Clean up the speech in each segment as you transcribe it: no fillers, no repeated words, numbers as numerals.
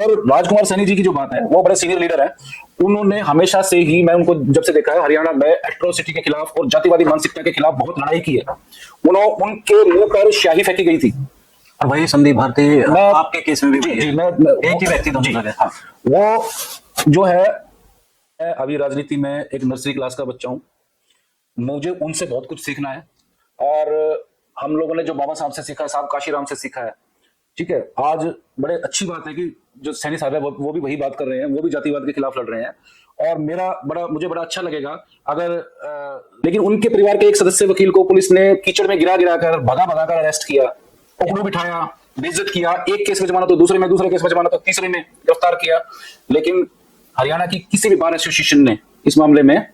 और राजकुमार सैनी जी की जो बात है, वो बड़े सीनियर लीडर हैं। उन्होंने हमेशा से ही, मैं उनको जब से देखा है हरियाणा में एट्रोसिटी के खिलाफ और जातिवादी मानसिकता के खिलाफ बहुत लड़ाई की है। उनके मुंह पर स्याही फेंकी गई थी। और वही संदीप भारती आपके केस में भी जी, मैं एक ही व्यक्ति दोनों जगह। हाँ, वो जो है, मैं अभी राजनीति में एक नर्सरी क्लास का बच्चा हूँ। मुझे उनसे बहुत कुछ सीखना है। और हम लोगों ने जो बाबा साहब से सीखा है, साहब काशीराम से सीखा है, ठीक है। आज बड़े अच्छी बात है कि जो सैनी साहब है वो भी वही बात कर रहे हैं, वो भी जातिवाद के खिलाफ लड़ रहे हैं। और मुझे बड़ा अच्छा लगेगा अगर लेकिन उनके परिवार के एक सदस्य वकील को पुलिस ने कीचड़ में गिरा कर भगा कर अरेस्ट किया, पकड़ो बिठाया, बेइज्जत किया। एक केस में जमानत तो दूसरे में, दूसरे केस में जमानत तो तीसरे में गिरफ्तार किया। लेकिन हरियाणा की किसी भी बार एसोसिएशन ने इस मामले में,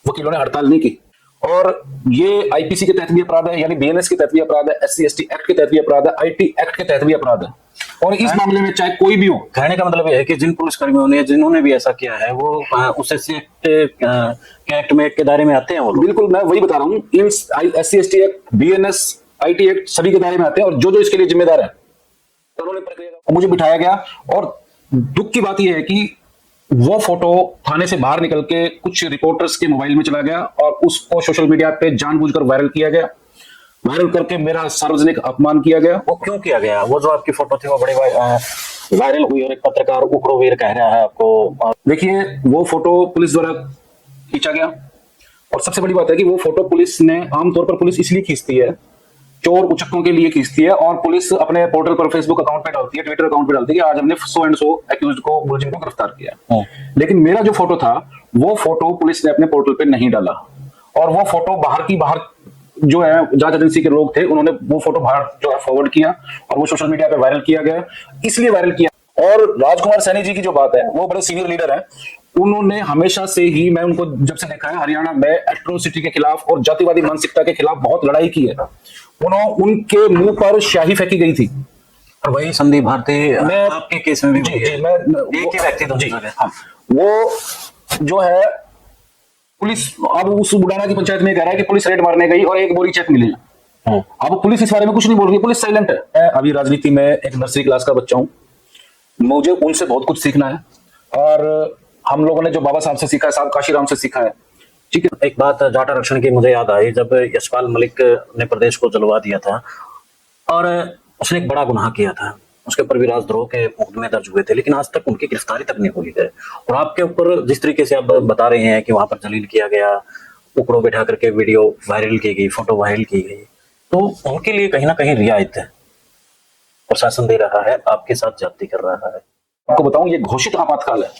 वकीलों ने हड़ताल नहीं की। और ये आईपीसी के तहत भी अपराध है, यानी बीएनएस के तहत भी अपराध है, एससी एसटी एक्ट के तहत भी अपराध है, आईटी एक्ट के तहत भी अपराध है। और इस मामले में चाहे कोई भी हो, कहने का मतलब यह है कि जिन पुलिसकर्मियों ने, जिन्होंने भी ऐसा किया है, वो उस एक्ट में के दायरे में आते हैं। वो बिल्कुल, मैं वही बता रहा हूँ, इन SC ST act, BNS, IT act सभी के दायरे में आते हैं। और जो जो इसके लिए जिम्मेदार है, कानूनी प्रक्रिया मुझे बिठाया गया। और दुख की बात यह है कि वो फोटो थाने से बाहर निकल के कुछ रिपोर्टर्स के मोबाइल में चला गया और उसको सोशल मीडिया पे जानबूझकर वायरल किया गया। वायरल करके मेरा सार्वजनिक अपमान किया गया। वो क्यों किया गया? वो जो आपकी फोटो थी वो बड़ी वायरल हुई और एक पत्रकार उग्रवीर कह रहा है आपको। देखिए, वो फोटो पुलिस द्वारा खींचा गया। और सबसे बड़ी बात है कि वो फोटो पुलिस ने, आमतौर पर पुलिस इसलिए खींचती है, चोर उचक्कों के लिए खींचती है। और पुलिस अपने पोर्टल पर, फेसबुक अकाउंट पे डालती है, ट्विटर अकाउंट पे डालती है कि आज हमने सो एंड सो एक्यूज्ड को, मुलजिम को गिरफ्तार किया। लेकिन मेरा जो फोटो था, वो फोटो पुलिस ने अपने पोर्टल पे नहीं डाला। और वो फोटो बाहर जो है जांच एजेंसी के लोग थे, उन्होंने वो फोटो बाहर जो है फॉरवर्ड किया और वो सोशल मीडिया पे वायरल किया गया। इसलिए वायरल किया। और राजकुमार सैनी जी की जो बात है, वो बड़े सीनियर लीडर हैं। उन्होंने हमेशा से ही, मैं उनको जब से देखा है हरियाणा में एट्रोसिटी के खिलाफ और जातिवादी मानसिकता के खिलाफ बहुत लड़ाई की है। उनके मुंह पर स्याही फेंकी गई थी। और वही संदीप भारती मैं आपके केस में भी मैं एक ही व्यक्ति दोनों जगह। हाँ, वो जो है पुलिस अब उस बुढ़ाना की पंचायत में कह रहा है कि पुलिस रेड मारने गई और एक बोरी चेक मिले। अब पुलिस इस बारे में कुछ नहीं बोल रही, पुलिस साइलेंट है। मैं अभी राजनीति में एक नर्सरी क्लास का बच्चा हूँ। मुझे उनसे बहुत कुछ सीखना है। और हम लोगों ने जो बाबा साहब से सीखा है, साहब काशीराम से सीखा है, ठीक है। एक बात जाट आरक्षण की मुझे याद आई, जब यशपाल मलिक ने प्रदेश को जलवा दिया था और उसने एक बड़ा गुनाह किया था, उसके ऊपर भी राजद्रोह के मुकदमे दर्ज हुए थे, लेकिन आज तक उनकी गिरफ्तारी तक नहीं हुई है। और आपके ऊपर जिस तरीके से आप बता रहे हैं कि वहां पर जलील किया गया, उकड़ो बैठा करके वीडियो वायरल की गई, फोटो वायरल की गई, तो उनके लिए कहीं ना कहीं रियायत है प्रशासन दे रहा है, आपके साथ ज्यादती कर रहा है। आपको बताऊं, ये घोषित आपातकाल है।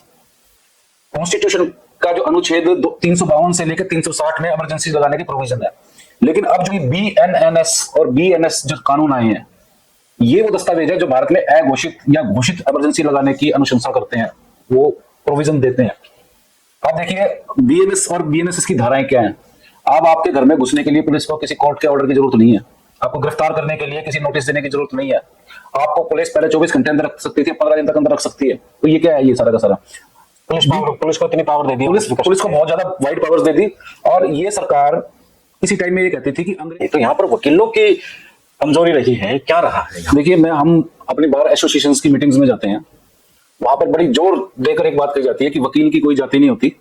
कॉन्स्टिट्यूशन का जो अनुच्छेद 352 से लेकर 360 में इमरजेंसी लगाने की प्रोविजन है। लेकिन अब जो बीएनएनएस और बीएनएस जो कानून आए हैं, ये वो दस्तावेज है जो भारत में अघोषित या घोषित इमरजेंसी लगाने की अनुशंसा करते हैं, वो प्रोविजन देते हैं। अब देखिए, बीएनएस और बीएनएसएस की धाराएं क्या हैं। अब आपके घर में घुसने के लिए पुलिस को किसी कोर्ट के ऑर्डर की जरूरत नहीं है। आपको गिरफ्तार करने के लिए किसी नोटिस देने की जरूरत नहीं है। आपको पुलिस पहले 24 घंटे अंदर रख सकती थी, 15 दिन तक अंदर रख सकती है। तो ये क्या है, ये सारा का सारा पुलिस को इतनी पावर दे दी, पुलिस को बहुत ज्यादा वाइड पावर्स दे दी। और ये सरकार इसी टाइम में ये कहती थी कि अंग्रेज, तो यहाँ पर वकीलों की कमजोरी रही है, क्या रहा है? देखिए, हम अपनी बार एसोसिएशंस की मीटिंग्स में जाते हैं, वहां पर बड़ी जोर देकर एक बात कही जाती है कि वकील की कोई जाति नहीं होती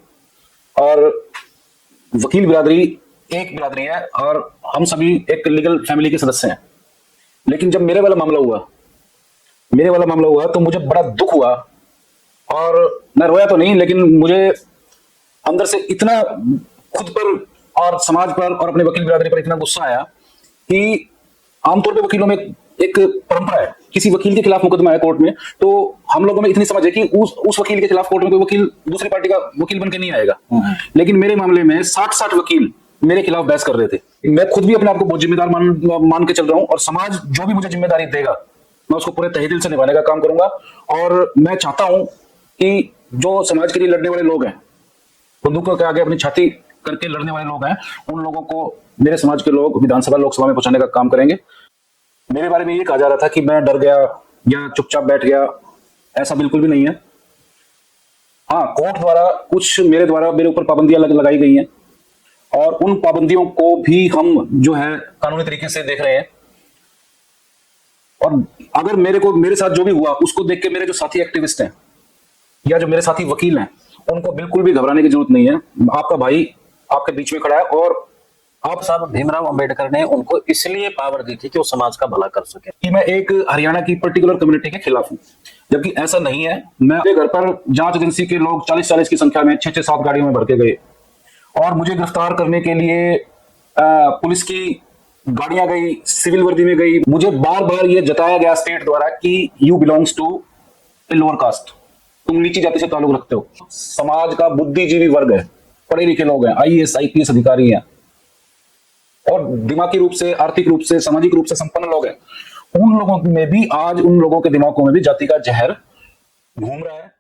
और वकील बिरादरी एक बिरादरी है और हम सभी एक लीगल फैमिली के सदस्य हैं। लेकिन जब मेरे वाला मामला हुआ तो मुझे बड़ा दुख हुआ। और मैं रोया तो नहीं, लेकिन मुझे अंदर से इतना खुद पर और समाज पर और अपने वकील बिरादरी पर इतना गुस्सा आया कि आमतौर पे वकीलों में एक परंपरा है, किसी वकील के खिलाफ मुकदमा है कोर्ट में, तो हम लोगों में इतनी समझ है कि उस वकील के खिलाफ कोर्ट में कोई वकील दूसरी पार्टी का वकील बन के नहीं आएगा। लेकिन मेरे मामले में 60 वकील मेरे खिलाफ बहस कर रहे थे। मैं खुद भी अपने आप को बहुत जिम्मेदार मान के चल रहा हूं। और समाज जो भी मुझे जिम्मेदारी देगा, मैं उसको पूरे तहे दिल से निभाने का काम करूंगा। और मैं चाहता हूं कि जो समाज के लिए लड़ने वाले लोग हैं, बंदूकों के आगे अपनी छाती करके लड़ने वाले लोग हैं, उन लोगों को मेरे समाज के लोग विधानसभा लोकसभा में पहुंचाने का काम करेंगे। मेरे बारे में ये कहा जा रहा था कि मैं डर गया या चुपचाप बैठ गया, ऐसा बिल्कुल भी नहीं है। हाँ, कोर्ट द्वारा कुछ मेरे ऊपर पाबंदियां लगाई गई हैं और उन पाबंदियों को भी हम जो है कानूनी तरीके से देख रहे हैं। और अगर मेरे साथ जो भी हुआ उसको देख के मेरे जो साथी एक्टिविस्ट हैं या जो मेरे साथी वकील हैं, उनको बिल्कुल भी घबराने की जरूरत नहीं है। आपका भाई आपके बीच में खड़ा है और आप साहब भीमराव अंबेडकर ने उनको इसलिए पावर दी थी कि वो समाज का भला कर सके। कि मैं एक हरियाणा की पर्टिकुलर कम्युनिटी के खिलाफ हूं, जबकि ऐसा नहीं है। मैं अपने घर पर जांच एजेंसी के लोग 40-40 की संख्या में 6-7 गाड़ियों में भर के गए और मुझे गिरफ्तार करने के लिए पुलिस की गाड़ियां गई, सिविल वर्दी में गई। मुझे बार बार ये जताया गया स्टेट द्वारा कि you belongs to a lower caste, तुम नीची जाति से ताल्लुक रखते हो। समाज का बुद्धिजीवी वर्ग है, पढ़े लिखे लोग हैं, आईएएस आईपीएस अधिकारी हैं और दिमागी रूप से, आर्थिक रूप से, सामाजिक रूप से संपन्न लोग हैं। उन लोगों में भी आज उन लोगों के दिमागों में भी जाति का जहर घूम रहा है।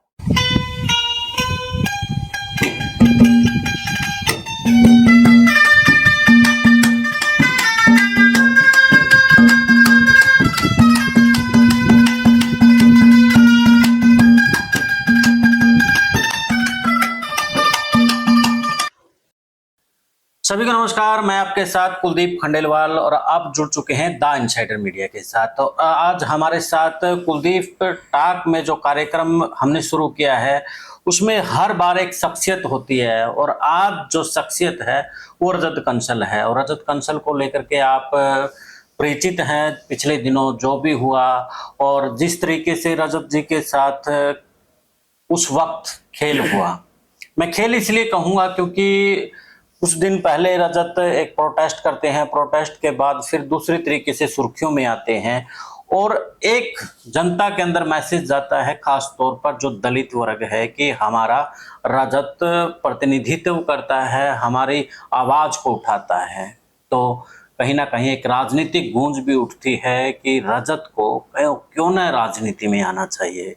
सभी को नमस्कार, मैं आपके साथ कुलदीप खंडेलवाल और आप जुड़ चुके हैं द इनसाइडर मीडिया के साथ। तो आज हमारे साथ कुलदीप टॉक में जो कार्यक्रम हमने शुरू किया है उसमें हर बार एक शख्सियत होती है और आज जो शख्सियत है वो रजत कंसल है। और रजत कंसल को लेकर के आप परिचित हैं, पिछले दिनों जो भी हुआ और जिस तरीके से रजत जी के साथ उस वक्त खेल हुआ। मैं खेल इसलिए कहूँगा क्योंकि कुछ दिन पहले रजत एक प्रोटेस्ट करते हैं, प्रोटेस्ट के बाद फिर दूसरी तरीके से सुर्खियों में आते हैं और एक जनता के अंदर मैसेज जाता है, खास तौर पर जो दलित वर्ग है, कि हमारा रजत प्रतिनिधित्व करता है, हमारी आवाज को उठाता है। तो कहीं ना कहीं एक राजनीतिक गूंज भी उठती है कि रजत को क्यों न राजनीति में आना चाहिए।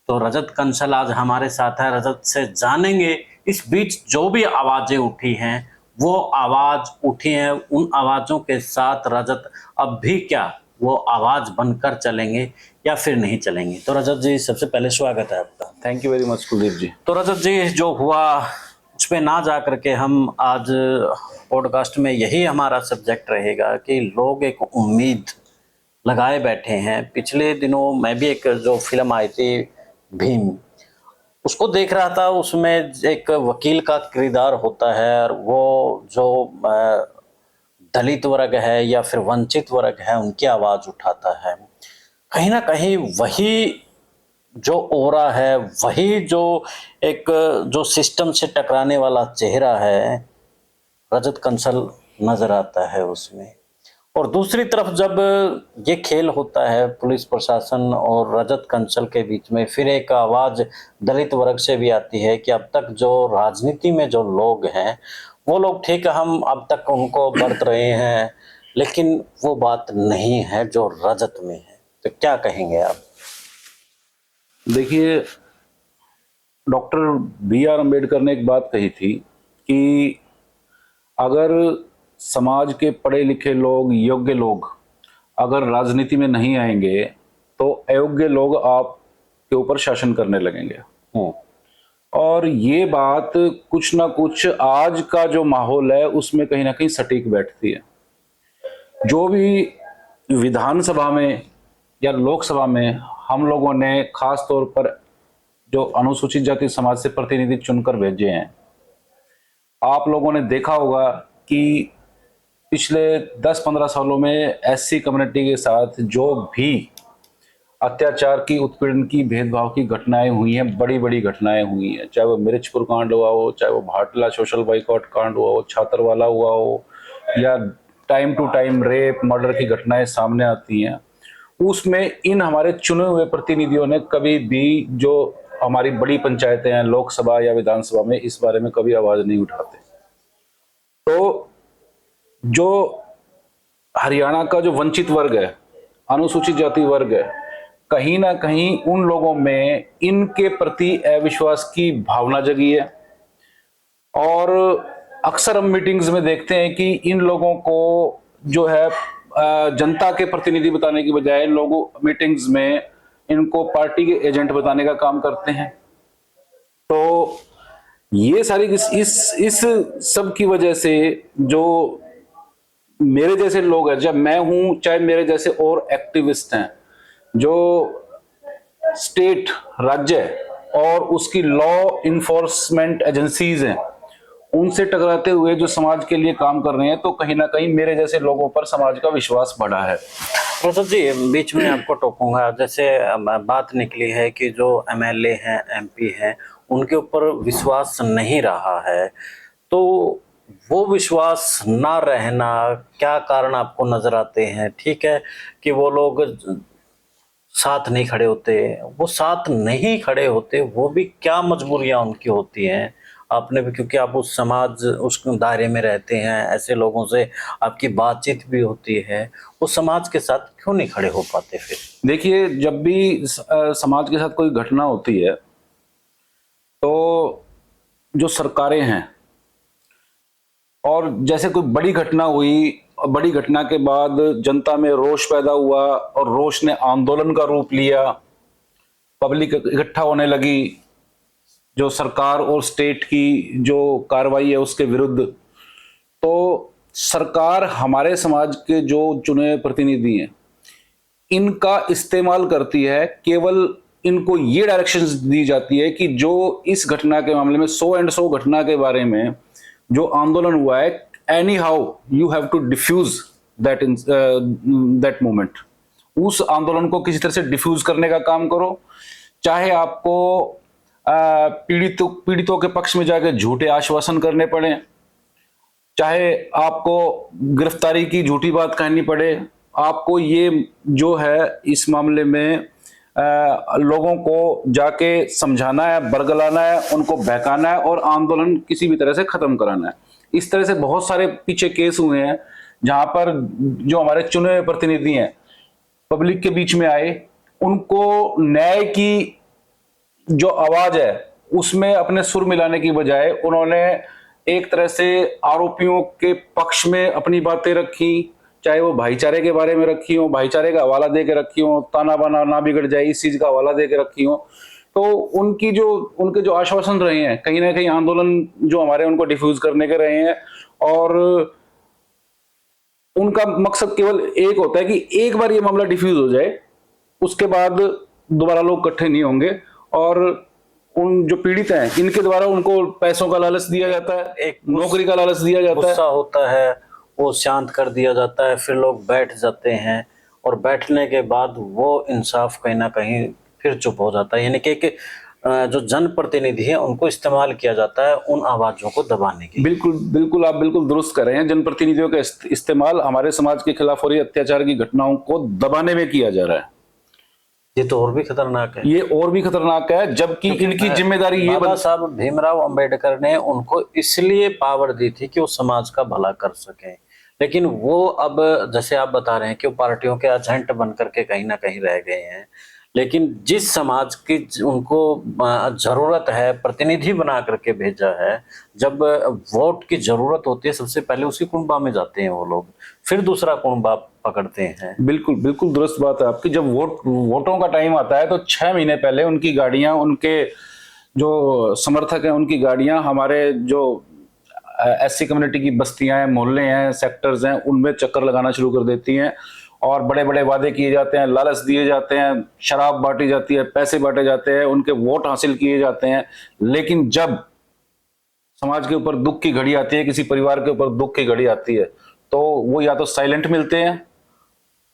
तो रजत कंसल आज हमारे साथ है, रजत से जानेंगे इस बीच जो भी आवाजें उठी हैं वो आवाज उठी हैं, उन आवाजों के साथ रजत अब भी क्या वो आवाज बनकर चलेंगे या फिर नहीं चलेंगे। तो रजत जी सबसे पहले स्वागत है आपका। Thank you very much Kuldeep ji. तो रजत जी जो हुआ उस पर ना जा करके हम आज पॉडकास्ट में यही हमारा सब्जेक्ट रहेगा कि लोग एक उम्मीद लगाए बैठे हैं। पिछले दिनों मैं भी एक जो फिल्म आई थी भीम, उसको देख रहा था, उसमें एक वकील का किरदार होता है और वो जो दलित वर्ग है या फिर वंचित वर्ग है उनकी आवाज उठाता है। कहीं ना कहीं वही जो ओरा है, वही जो एक जो सिस्टम से टकराने वाला चेहरा है, रजत कंसल नजर आता है उसमें। और दूसरी तरफ जब ये खेल होता है पुलिस प्रशासन और रजत कंसल के बीच में, फिर एक आवाज दलित वर्ग से भी आती है कि अब तक जो राजनीति में जो लोग हैं वो लोग ठीक है, हम अब तक उनको बरत रहे हैं, लेकिन वो बात नहीं है जो रजत में है। तो क्या कहेंगे आप? देखिए, डॉक्टर बी.आर. अम्बेडकर ने एक बात कही थी कि अगर समाज के पढ़े लिखे लोग, योग्य लोग अगर राजनीति में नहीं आएंगे तो अयोग्य लोग आपके ऊपर शासन करने लगेंगे। और ये बात कुछ ना कुछ आज का जो माहौल है उसमें कहीं ना कहीं सटीक बैठती है। जो भी विधानसभा में या लोकसभा में हम लोगों ने खास तौर पर जो अनुसूचित जाति समाज से प्रतिनिधि चुनकर भेजे हैं, आप लोगों ने देखा होगा कि पिछले 10-15 सालों में एससी कम्युनिटी के साथ जो भी अत्याचार की, उत्पीड़न की, भेदभाव की घटनाएं हुई हैं, बड़ी बड़ी घटनाएं हुई हैं, चाहे वो मिर्चपुर कांड हुआ हो, चाहे वो भाटला सोशल बाइकआउट कांड हुआ हो, छात्रवाला हुआ हो, या time to time rape, murder की घटनाएं सामने आती हैं। उसमें इन हमारे चुने हुए प्रतिनिधियों ने कभी भी, जो हमारी बड़ी पंचायतें हैं लोकसभा या विधानसभा में, इस बारे में कभी आवाज नहीं उठाते। तो जो हरियाणा का जो वंचित वर्ग है, अनुसूचित जाति वर्ग है, कहीं ना कहीं उन लोगों में इनके प्रति अविश्वास की भावना जगी है। और अक्सर हम मीटिंग्स में देखते हैं कि इन लोगों को जो है जनता के प्रतिनिधि बताने की बजाय लोगों मीटिंग्स में इनको पार्टी के एजेंट बताने का काम करते हैं। तो ये सारी इस सब की वजह से जो मेरे जैसे लोग हैं, जब मैं हूं, चाहे मेरे जैसे और एक्टिविस्ट हैं, जो स्टेट, राज्य और उसकी लॉ इन्फोर्समेंट एजेंसीज हैं, उनसे टकराते हुए जो समाज के लिए काम कर रहे हैं, तो कहीं ना कहीं मेरे जैसे लोगों पर समाज का विश्वास बढ़ा है। प्रोफेसर जी, बीच में आपको टोकूंगा। जैसे बात निकली है कि जो एमएलए हैं, एमपी हैं, उनके ऊपर विश्वास नहीं रहा है, तो वो विश्वास ना रहना क्या कारण आपको नजर आते हैं? ठीक है कि वो लोग साथ नहीं खड़े होते, वो साथ नहीं खड़े होते, वो भी क्या मजबूरियां उनकी होती हैं? आपने भी, क्योंकि आप उस समाज, उस दायरे में रहते हैं, ऐसे लोगों से आपकी बातचीत भी होती है, वो समाज के साथ क्यों नहीं खड़े हो पाते फिर? देखिए, जब भी समाज के साथ कोई घटना होती है, तो जो सरकारें हैं, और जैसे कोई बड़ी घटना हुई और बड़ी घटना के बाद जनता में रोष पैदा हुआ और रोष ने आंदोलन का रूप लिया, पब्लिक इकट्ठा होने लगी जो सरकार और स्टेट की जो कार्रवाई है उसके विरुद्ध, तो सरकार हमारे समाज के जो चुने हुए प्रतिनिधि हैं, इनका इस्तेमाल करती है। केवल इनको ये डायरेक्शंस दी जाती है कि जो इस घटना के मामले में 100 एंड 100 घटना के बारे में जो आंदोलन हुआ है, anyhow you have to defuse that moment. उस आंदोलन को किसी तरह से डिफ्यूज करने का काम करो, चाहे आपको पीड़ितों के पक्ष में जाकर झूठे आश्वासन करने पड़े, चाहे आपको गिरफ्तारी की झूठी बात कहनी पड़े, आपको ये जो है इस मामले में लोगों को जाके समझाना है, बरगलाना है, उनको बहकाना है और आंदोलन किसी भी तरह से खत्म कराना है। इस तरह से बहुत सारे पीछे केस हुए हैं जहां पर जो हमारे चुने हुए प्रतिनिधि हैं पब्लिक के बीच में आए, उनको न्याय की जो आवाज है उसमें अपने सुर मिलाने की बजाय उन्होंने एक तरह से आरोपियों के पक्ष में अपनी बातें रखी, चाहे वो भाईचारे के बारे में रखी हो, भाईचारे का हवाला दे के रखी हो, ताना बाना ना बिगड़ जाए इस चीज का हवाला दे के रखी हो। तो उनके जो आश्वासन रहे हैं, कहीं ना कहीं आंदोलन जो हमारे उनको डिफ्यूज करने के रहे हैं, और उनका मकसद केवल एक होता है कि एक बार ये मामला डिफ्यूज हो जाए, उसके बाद दोबारा लोग इकट्ठे नहीं होंगे, और उन जो पीड़ित हैं इनके द्वारा उनको पैसों का लालच दिया जाता है, एक नौकरी का लालच दिया जाता है, गुस्सा होता है वो शांत कर दिया जाता है, फिर लोग बैठ जाते हैं और बैठने के बाद वो इंसाफ कहीं ना कहीं फिर चुप हो जाता है। यानी कि एक जो जनप्रतिनिधि है उनको इस्तेमाल किया जाता है उन आवाजों को दबाने के। बिल्कुल बिल्कुल, आप बिल्कुल दुरुस्त कर रहे हैं। जनप्रतिनिधियों का इस्तेमाल हमारे समाज के खिलाफ हो रही अत्याचार की घटनाओं को दबाने में किया जा रहा है। ये तो और भी खतरनाक है, ये और भी खतरनाक है, जबकि इनकी जिम्मेदारी ये बाबा साहब भीमराव अंबेडकर ने उनको इसलिए पावर दी थी कि वो समाज का भला कर सके, लेकिन वो अब जैसे आप बता रहे हैं कि वो पार्टियों के एजेंट बन करके कहीं ना कहीं रह गए हैं। लेकिन जिस समाज की उनको जरूरत है, प्रतिनिधि बना करके भेजा है, जब वोट की जरूरत होती है सबसे पहले उसी कुंबा में जाते हैं वो लोग, फिर दूसरा कुंबा पकड़ते हैं। बिल्कुल बिल्कुल दुरुस्त बात है आपकी। जब वोटों का टाइम आता है तो 6 महीने पहले उनकी गाड़ियां, उनके जो समर्थक हैं उनकी गाड़ियां हमारे जो एससी कम्युनिटी की बस्तियां हैं, मोहल्ले हैं, सेक्टर्स हैं, उनमें चक्कर लगाना शुरू कर देती हैं और बड़े बड़े वादे किए जाते हैं, लालच दिए जाते हैं, शराब बांटी जाती है, पैसे बांटे जाते हैं, उनके वोट हासिल किए जाते हैं। लेकिन जब समाज के ऊपर दुख की घड़ी आती है, किसी परिवार के ऊपर दुख की घड़ी आती है, तो वो या तो साइलेंट मिलते हैं,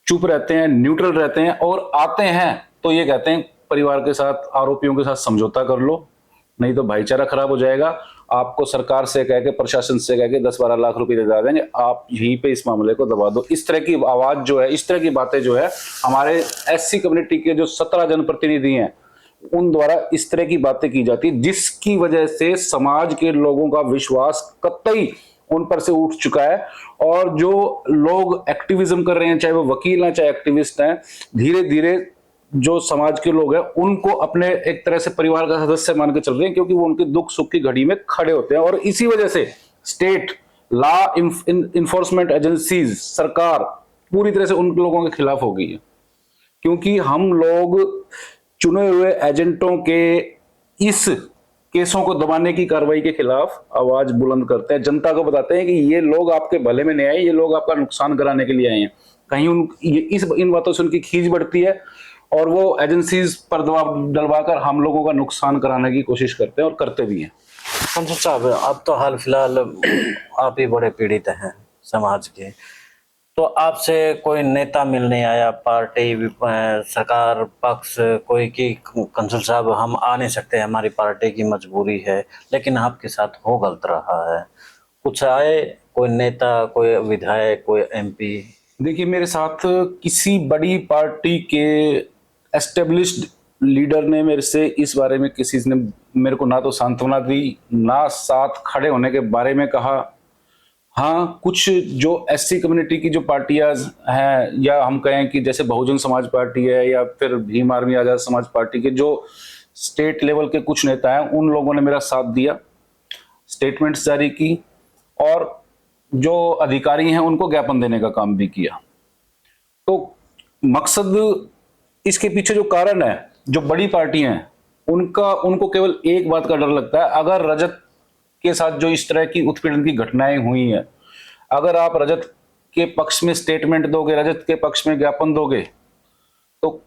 चुप रहते हैं, न्यूट्रल रहते हैं, और आते हैं तो ये कहते हैं परिवार के साथ, आरोपियों के साथ समझौता कर लो, नहीं तो भाईचारा खराब हो जाएगा, आपको सरकार से कह के, प्रशासन से कह के 10-12 लाख रुपए दे देंगे, आप यहीं पे इस मामले को दबा दो। इस तरह की आवाज जो है, इस तरह की बातें जो है, हमारे एससी कम्युनिटी के जो 17 जनप्रतिनिधि हैं उन द्वारा इस तरह की बातें की जाती है, जिसकी वजह से समाज के लोगों का विश्वास कतई उन पर से उठ चुका है। और जो लोग एक्टिविज्म कर रहे हैं, चाहे वो वकील हैं चाहे एक्टिविस्ट हैं, धीरे धीरे जो समाज के लोग हैं उनको अपने एक तरह से परिवार का सदस्य मान के चल रहे हैं, क्योंकि वो उनके दुख सुख की घड़ी में खड़े होते हैं। और इसी वजह से स्टेट लॉ इन्फोर्समेंट एजेंसीज, सरकार पूरी तरह से उन लोगों के खिलाफ हो गई है, क्योंकि हम लोग चुने हुए एजेंटों के इस केसों को दबाने की कार्रवाई के खिलाफ आवाज बुलंद करते हैं, जनता को बताते हैं कि ये लोग आपके भले में नहीं आए, ये लोग आपका नुकसान कराने के लिए आए हैं। कहीं इन बातों से उनकी खींच बढ़ती है और वो एजेंसीज पर दबाव डलवाकर हम लोगों का नुकसान कराने की कोशिश करते हैं और करते भी हैं। पंचू साहब, अब तो हाल फिलहाल आप ही बड़े पीड़ित हैं समाज के, तो आपसे कोई नेता मिलने आया, पार्टी सरकार पक्ष कोई कि कंसल साहब हम आ नहीं सकते, हमारी पार्टी की मजबूरी है, लेकिन आपके साथ हो गलत रहा है, कुछ आए कोई नेता, कोई विधायक, कोई एमपी? देखिए, मेरे साथ किसी बड़ी पार्टी के एस्टेब्लिश्ड लीडर ने मेरे से इस बारे में, किसी ने मेरे को ना तो सांत्वना दी, ना साथ खड़े होने के बारे में कहा। हाँ, कुछ जो एससी कम्युनिटी की जो पार्टियां हैं, या हम कहें कि जैसे बहुजन समाज पार्टी है या फिर भीम आर्मी आजाद समाज पार्टी के जो स्टेट लेवल के कुछ नेता हैं, उन लोगों ने मेरा साथ दिया, स्टेटमेंट्स जारी की, और जो अधिकारी हैं उनको ज्ञापन देने का काम भी किया। तो मकसद, इसके पीछे जो कारण है, जो बड़ी पार्टियां हैं उनको केवल एक बात का डर लगता है, अगर रजत के साथ जो इस तरह की उत्पीड़न की घटनाएं हुई हैं, अगर आप रजत के पक्ष में स्टेटमेंट दोगे, रजत के पक्ष में ज्ञापन दोगे, तो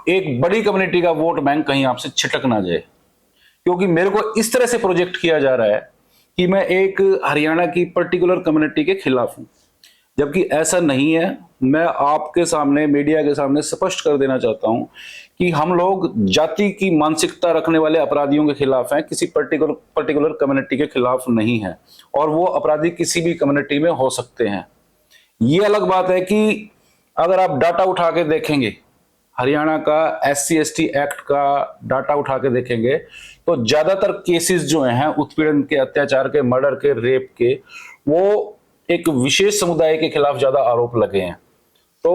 एक बड़ी कम्युनिटी का वोट बैंक कहीं आपसे छिटक ना जाए। क्योंकि मेरे को इस तरह से प्रोजेक्ट किया जा रहा है कि मैं एक हरियाणा की पर्टिकुलर कम्युनिटी के खिलाफ हूं, जबकि ऐसा नहीं है। मैं आपके सामने, मीडिया के सामने स्पष्ट कर देना चाहता हूं कि हम लोग जाति की मानसिकता रखने वाले अपराधियों के खिलाफ हैं, किसी पर्टिकुलर कम्युनिटी के खिलाफ नहीं है। और वो अपराधी किसी भी कम्युनिटी में हो सकते हैं। ये अलग बात है कि अगर आप डाटा उठा के देखेंगे, हरियाणा का SC/ST एक्ट का डाटा उठा के देखेंगे, तो ज्यादातर केसेस जो हैं उत्पीड़न के, अत्याचार के, मर्डर के, रेप के, वो एक विशेष समुदाय के खिलाफ ज्यादा आरोप लगे हैं। तो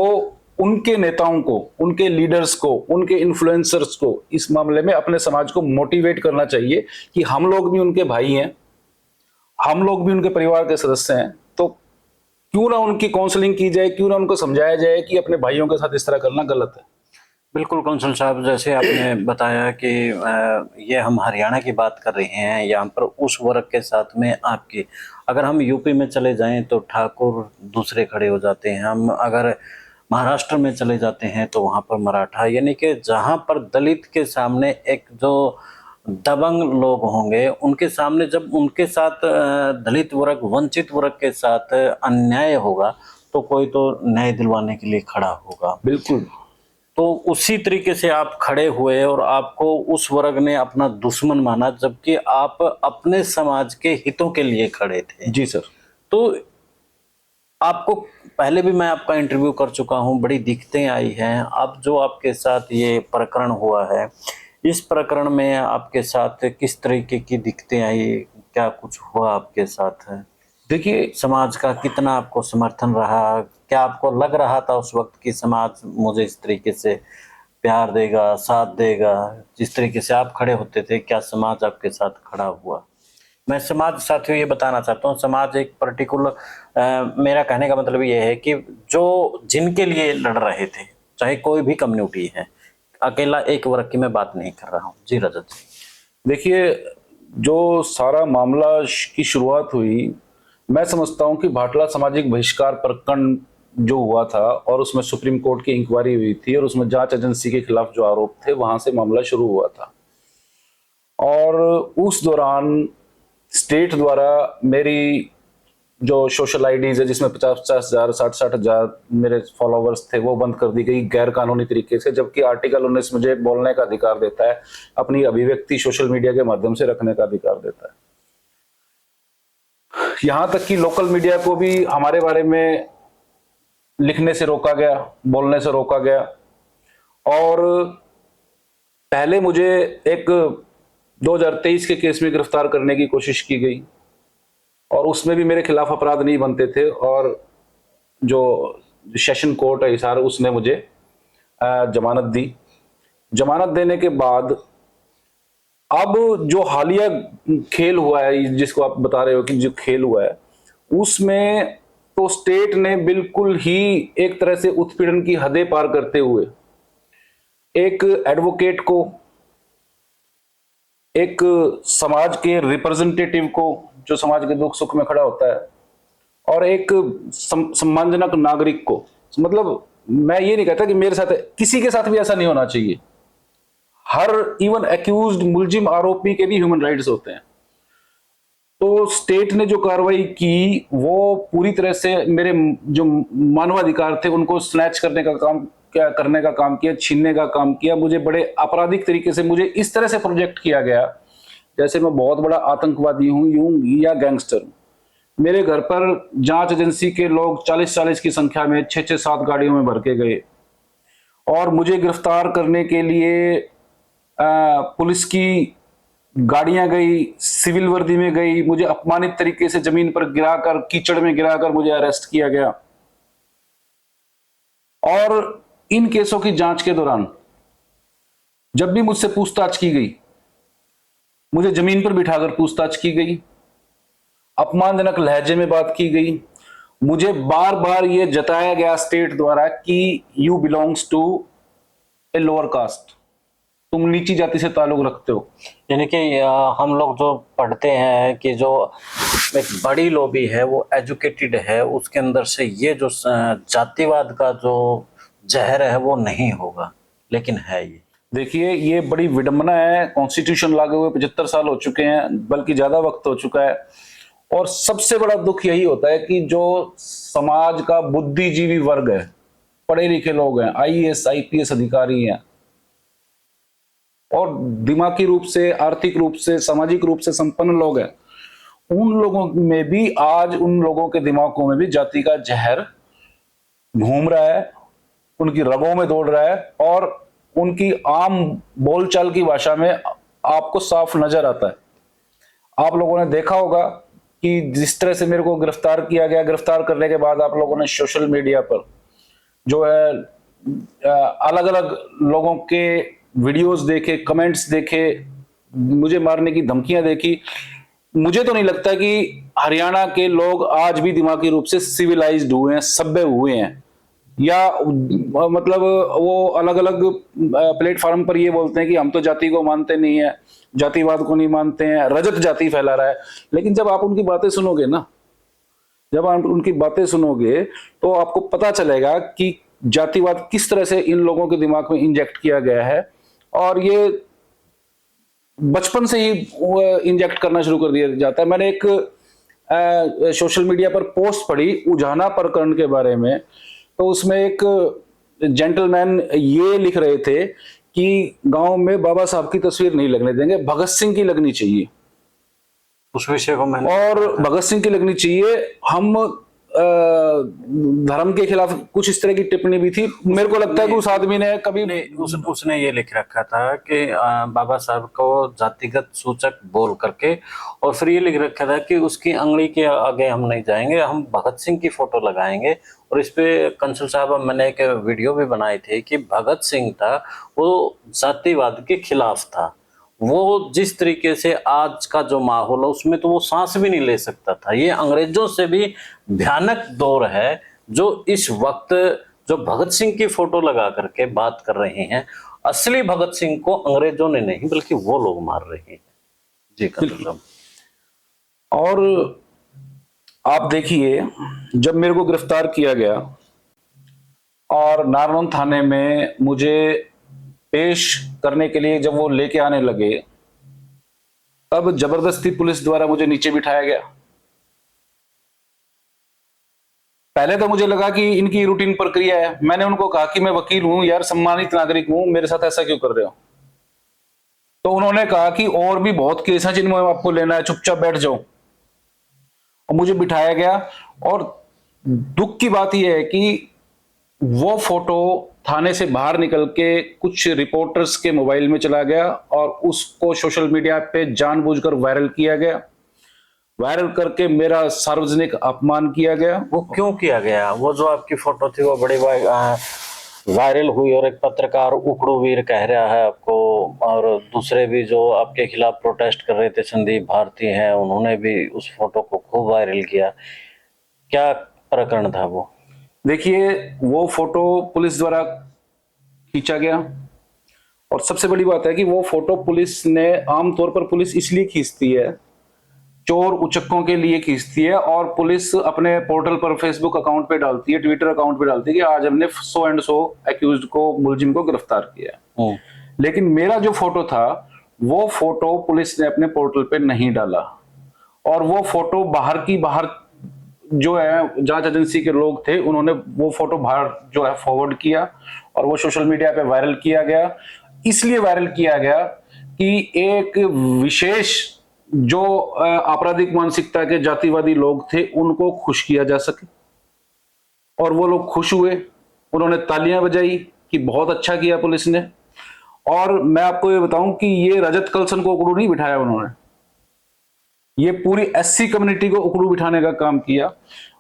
उनके नेताओं को, उनके लीडर्स को, उनके इन्फ्लुएंसर्स को इस मामले में अपने समाज को मोटिवेट करना चाहिए कि हम लोग भी उनके भाई हैं, हम लोग भी उनके परिवार के सदस्य हैं। तो क्यों ना उनकी काउंसलिंग की जाए, क्यों ना उनको समझाया जाए कि अपने भाइयों के साथ इस तरह करना गलत है। बिल्कुल कंसल साहब, जैसे आपने बताया कि ये हम हरियाणा की बात कर रहे हैं, यहाँ पर उस वर्ग के साथ में आपकी, अगर हम यूपी में चले जाएं तो ठाकुर दूसरे खड़े हो जाते हैं, हम अगर महाराष्ट्र में चले जाते हैं तो वहाँ पर मराठा, यानी कि जहाँ पर दलित के सामने एक जो दबंग लोग होंगे, उनके सामने जब उनके साथ दलित वर्ग, वंचित वर्ग के साथ अन्याय होगा तो कोई तो न्याय दिलवाने के लिए खड़ा होगा। बिल्कुल। तो उसी तरीके से आप खड़े हुए और आपको उस वर्ग ने अपना दुश्मन माना, जबकि आप अपने समाज के हितों के लिए खड़े थे। जी सर। तो आपको पहले भी मैं आपका इंटरव्यू कर चुका हूं, बड़ी दिक्कतें आई हैं। अब जो आपके साथ ये प्रकरण हुआ है, इस प्रकरण में आपके साथ किस तरीके की दिक्कतें आई, क्या कुछ हुआ आपके साथ? देखिए, समाज का कितना आपको समर्थन रहा? क्या आपको लग रहा था उस वक्त कि समाज मुझे इस तरीके से प्यार देगा, साथ देगा? जिस तरीके से आप खड़े होते थे, क्या समाज आपके साथ खड़ा हुआ? मैं समाज साथियों ये बताना चाहता हूँ, समाज एक पर्टिकुलर, मेरा कहने का मतलब ये है कि जो जिनके लिए लड़ रहे थे, चाहे कोई भी कम्युनिटी है, अकेला एक वर्ग की मैं बात नहीं कर रहा हूँ। जी रजत जी। देखिए, जो सारा मामला की शुरुआत हुई, मैं समझता हूं कि भाटला सामाजिक बहिष्कार प्रकरण जो हुआ था, और उसमें सुप्रीम कोर्ट की इंक्वायरी हुई थी, और उसमें जांच एजेंसी के खिलाफ जो आरोप थे, वहां से मामला शुरू हुआ था। और उस दौरान स्टेट द्वारा मेरी जो सोशल आईडीज है, जिसमें 50,000, 60,000 मेरे फॉलोवर्स थे, वो बंद कर दी गई गैर कानूनी तरीके से, जबकि आर्टिकल 19 मुझे बोलने का अधिकार देता है, अपनी अभिव्यक्ति सोशल मीडिया के माध्यम से रखने का अधिकार देता है। यहां तक कि लोकल मीडिया को भी हमारे बारे में लिखने से रोका गया, बोलने से रोका गया। और पहले मुझे एक 2023 के केस में गिरफ्तार करने की कोशिश की गई, और उसमें भी मेरे खिलाफ अपराध नहीं बनते थे, और जो सेशन कोर्ट है हिसार, उसने मुझे जमानत दी। जमानत देने के बाद अब जो हालिया खेल हुआ है, जिसको आप बता रहे हो कि जो खेल हुआ है, उसमें तो स्टेट ने बिल्कुल ही एक तरह से उत्पीड़न की हदें पार करते हुए एक एडवोकेट को, एक समाज के रिप्रेजेंटेटिव को जो समाज के दुख सुख में खड़ा होता है, और एक सम्मानजनक नागरिक को, मतलब मैं ये नहीं कहता कि मेरे साथ, किसी के साथ भी ऐसा नहीं होना चाहिए। हर इवन एक्यूज्ड, मुलजिम, आरोपी के भी ह्यूमन राइट्स होते हैं। तो स्टेट ने जो कार्रवाई की वो पूरी तरह से मेरे जो मानवाधिकार थे उनको स्नैच करने का काम किया, छीनने का काम किया। मुझे बड़े आपराधिक तरीके से मुझे इस तरह से प्रोजेक्ट किया गया जैसे मैं बहुत बड़ा आतंकवादी हूं यूं या गैंगस्टर। मेरे घर पर जांच एजेंसी के लोग 40-40 की संख्या में 6-6-7 गाड़ियों में भर के गए और मुझे गिरफ्तार करने के लिए पुलिस की गाड़ियां गई, सिविल वर्दी में गई, मुझे अपमानित तरीके से जमीन पर गिराकर, कीचड़ में गिराकर मुझे अरेस्ट किया गया। और इन केसों की जांच के दौरान जब भी मुझसे पूछताछ की गई, मुझे जमीन पर बिठाकर पूछताछ की गई, अपमानजनक लहजे में बात की गई। मुझे बार बार यह जताया गया स्टेट द्वारा कि you belongs to a lower caste, तुम नीची जाति से ताल्लुक रखते हो। यानी कि हम लोग जो पढ़ते हैं कि जो एक बड़ी लॉबी है वो एजुकेटेड है, उसके अंदर से ये जो जातिवाद का जो जहर है वो नहीं होगा, लेकिन है ये। देखिए, ये बड़ी विडंबना है। कॉन्स्टिट्यूशन लागू हुए 75 साल हो चुके हैं, बल्कि ज्यादा वक्त हो चुका है। और सबसे बड़ा दुख यही होता है कि जो समाज का बुद्धिजीवी वर्ग है, पढ़े लिखे लोग हैं, आईएएस आईपीएस अधिकारी हैं और दिमागी रूप से, आर्थिक रूप से, सामाजिक रूप से संपन्न लोग हैं, उन लोगों में भी आज, उन लोगों के दिमागों में भी जाति का जहर घूम रहा है, उनकी रगों में दौड़ रहा है और उनकी आम बोलचाल की भाषा में आपको साफ नजर आता है। आप लोगों ने देखा होगा कि जिस तरह से मेरे को गिरफ्तार किया गया, गिरफ्तार करने के बाद आप लोगों ने सोशल मीडिया पर जो है अलग अलग लोगों के वीडियोस देखे, कमेंट्स देखे, मुझे मारने की धमकियां देखी। मुझे तो नहीं लगता कि हरियाणा के लोग आज भी दिमागी रूप से सिविलाइज्ड हुए हैं, सभ्य हुए हैं, या मतलब वो अलग अलग प्लेटफॉर्म पर ये बोलते हैं कि हम तो जाति को मानते नहीं है, जातिवाद को नहीं मानते हैं, रजत जाति फैला रहा है। लेकिन जब आप उनकी बातें सुनोगे ना, जब आप उनकी बातें सुनोगे तो आपको पता चलेगा कि जातिवाद किस तरह से इन लोगों के दिमाग में इंजेक्ट किया गया है और ये बचपन से ही इंजेक्ट करना शुरू कर दिया जाता है। मैंने एक सोशल मीडिया पर पोस्ट पढ़ी उजाना प्रकरण के बारे में, तो उसमें एक जेंटलमैन ये लिख रहे थे कि गांव में बाबा साहब की तस्वीर नहीं लगने देंगे, भगत सिंह की लगनी चाहिए। उस विषय को मैंने, और भगत सिंह की लगनी चाहिए। हम धर्म के खिलाफ कुछ इस तरह की टिप्पणी भी थी। मेरे को लगता है कि उस आदमी ने कभी उसने ये लिख रखा था कि बाबा साहब को जातिगत सूचक बोल करके, और फिर ये लिख रखा था कि उसकी अंगली के आगे हम नहीं जाएंगे, हम भगत सिंह की फोटो लगाएंगे। और इस पे कंसल साहब मैंने एक वीडियो भी बनाई थी कि भगत सिंह था वो जातिवाद के खिलाफ था। वो जिस तरीके से आज का जो माहौल है उसमें तो वो सांस भी नहीं ले सकता था। ये अंग्रेजों से भी भयानक दौर है जो इस वक्त जो भगत सिंह की फोटो लगा करके बात कर रहे हैं। असली भगत सिंह को अंग्रेजों ने नहीं बल्कि वो लोग मार रहे हैं। जी साहब। और आप देखिए, जब मेरे को गिरफ्तार किया गया और नारनौल थाने में मुझे पेश करने के लिए जब वो लेके आने लगे, तब जबरदस्ती पुलिस द्वारा मुझे नीचे बिठाया गया। पहले तो मुझे लगा कि इनकी रूटीन प्रक्रिया है। मैंने उनको कहा कि मैं वकील हूं यार, सम्मानित नागरिक हूं, मेरे साथ ऐसा क्यों कर रहे हो? तो उन्होंने कहा कि और भी बहुत केस हैं जिनमें आपको लेना है, चुपचाप बैठ जाओ। और मुझे बिठाया गया। और दुख की बात यह है कि वो फोटो थाने से बाहर निकल के कुछ रिपोर्टर्स के मोबाइल में चला गया और उसको सोशल मीडिया पे जानबूझकर वायरल किया गया। वायरल करके मेरा सार्वजनिक अपमान किया गया। वो क्यों किया गया? वो जो आपकी फोटो थी वो बड़ी वायरल हुई और एक पत्रकार उकड़ू वीर कह रहा है आपको, और दूसरे भी जो आपके खिलाफ प्रोटेस्ट कर रहे थे, संदीप भारती हैं, उन्होंने भी उस फोटो को खूब वायरल किया। क्या प्रकरण था वो? देखिए, वो फोटो पुलिस द्वारा खींचा गया और सबसे बड़ी बात है कि वो फोटो पुलिस ने, आमतौर पर पुलिस इसलिए खींचती है चोर उचक्कों के लिए खींचती है और पुलिस अपने पोर्टल पर फेसबुक अकाउंट पे डालती है, ट्विटर अकाउंट पे डालती है कि आज हमने सो एंड सो एक्यूज्ड को, मुलजिम को गिरफ्तार किया है। लेकिन मेरा जो फोटो था वो फोटो पुलिस ने अपने पोर्टल पे नहीं डाला, और वो फोटो बाहर जो है जांच एजेंसी के लोग थे, उन्होंने वो फोटो बाहर जो है फॉरवर्ड किया और वो सोशल मीडिया पे वायरल किया गया। इसलिए वायरल किया गया कि एक विशेष जो आपराधिक मानसिकता के जातिवादी लोग थे उनको खुश किया जा सके, और वो लोग खुश हुए, उन्होंने तालियां बजाई कि बहुत अच्छा किया पुलिस ने। और मैं आपको ये बताऊं कि ये रजत कलसन को उकड़ू नहीं बिठाया उन्होंने, ये पूरी एससी कम्युनिटी को उकड़ू बिठाने का काम किया।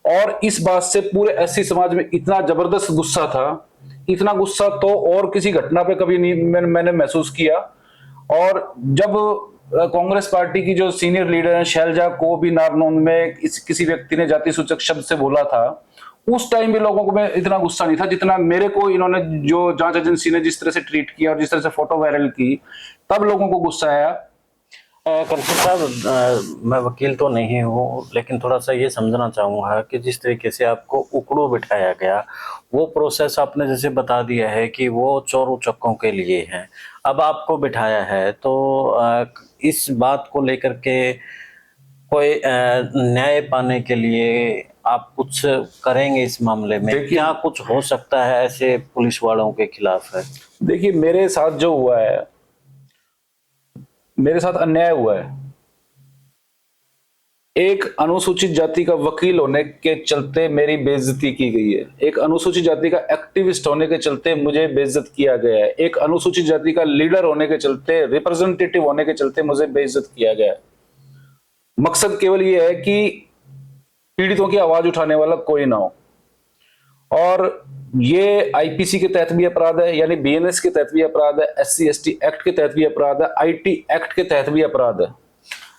और इस बात से पूरे एससी समाज में इतना जबरदस्त गुस्सा था, इतना गुस्सा तो और किसी घटना पे कभी नहीं मैंने महसूस किया। और जब कांग्रेस पार्टी की जो सीनियर लीडर है शैलजा को भी नारनौंद में किसी व्यक्ति ने जाति सूचक शब्द से बोला था, उस टाइम भी लोगों को में इतना गुस्सा नहीं था जितना मेरे को इन्होंने, जो जांच एजेंसी ने जिस तरह से ट्रीट किया और जिस तरह से फोटो वायरल की, तब लोगों को गुस्सा आया। कंसल साहब, मैं वकील तो नहीं हूँ, लेकिन थोड़ा सा ये समझना चाहूँगा कि जिस तरीके से आपको उकड़ू बिठाया गया, वो प्रोसेस आपने जैसे बता दिया है कि वो चोर उचक्कों के लिए है, अब आपको बिठाया है, तो इस बात को लेकर के कोई न्याय पाने के लिए आप कुछ करेंगे इस मामले में? क्या कुछ हो सकता है ऐसे पुलिस वालों के खिलाफ? है, देखिए, मेरे साथ जो हुआ है, मेरे साथ अन्याय हुआ है। एक अनुसूचित जाति का वकील होने के चलते मेरी बेइज्जती की गई है, एक अनुसूचित जाति का एक्टिविस्ट होने के चलते मुझे बेइज्जत किया गया है, एक अनुसूचित जाति का लीडर होने के चलते, रिप्रेजेंटेटिव होने के चलते मुझे बेइज्जत किया गया है। मकसद केवल यह है कि पीड़ितों की आवाज उठाने वाला कोई ना हो। और ये आईपीसी के तहत भी अपराध है, यानी बीएनएस के तहत भी अपराध है, एससी एसटी एक्ट के तहत भी अपराध है, आईटी एक्ट के तहत भी अपराध है।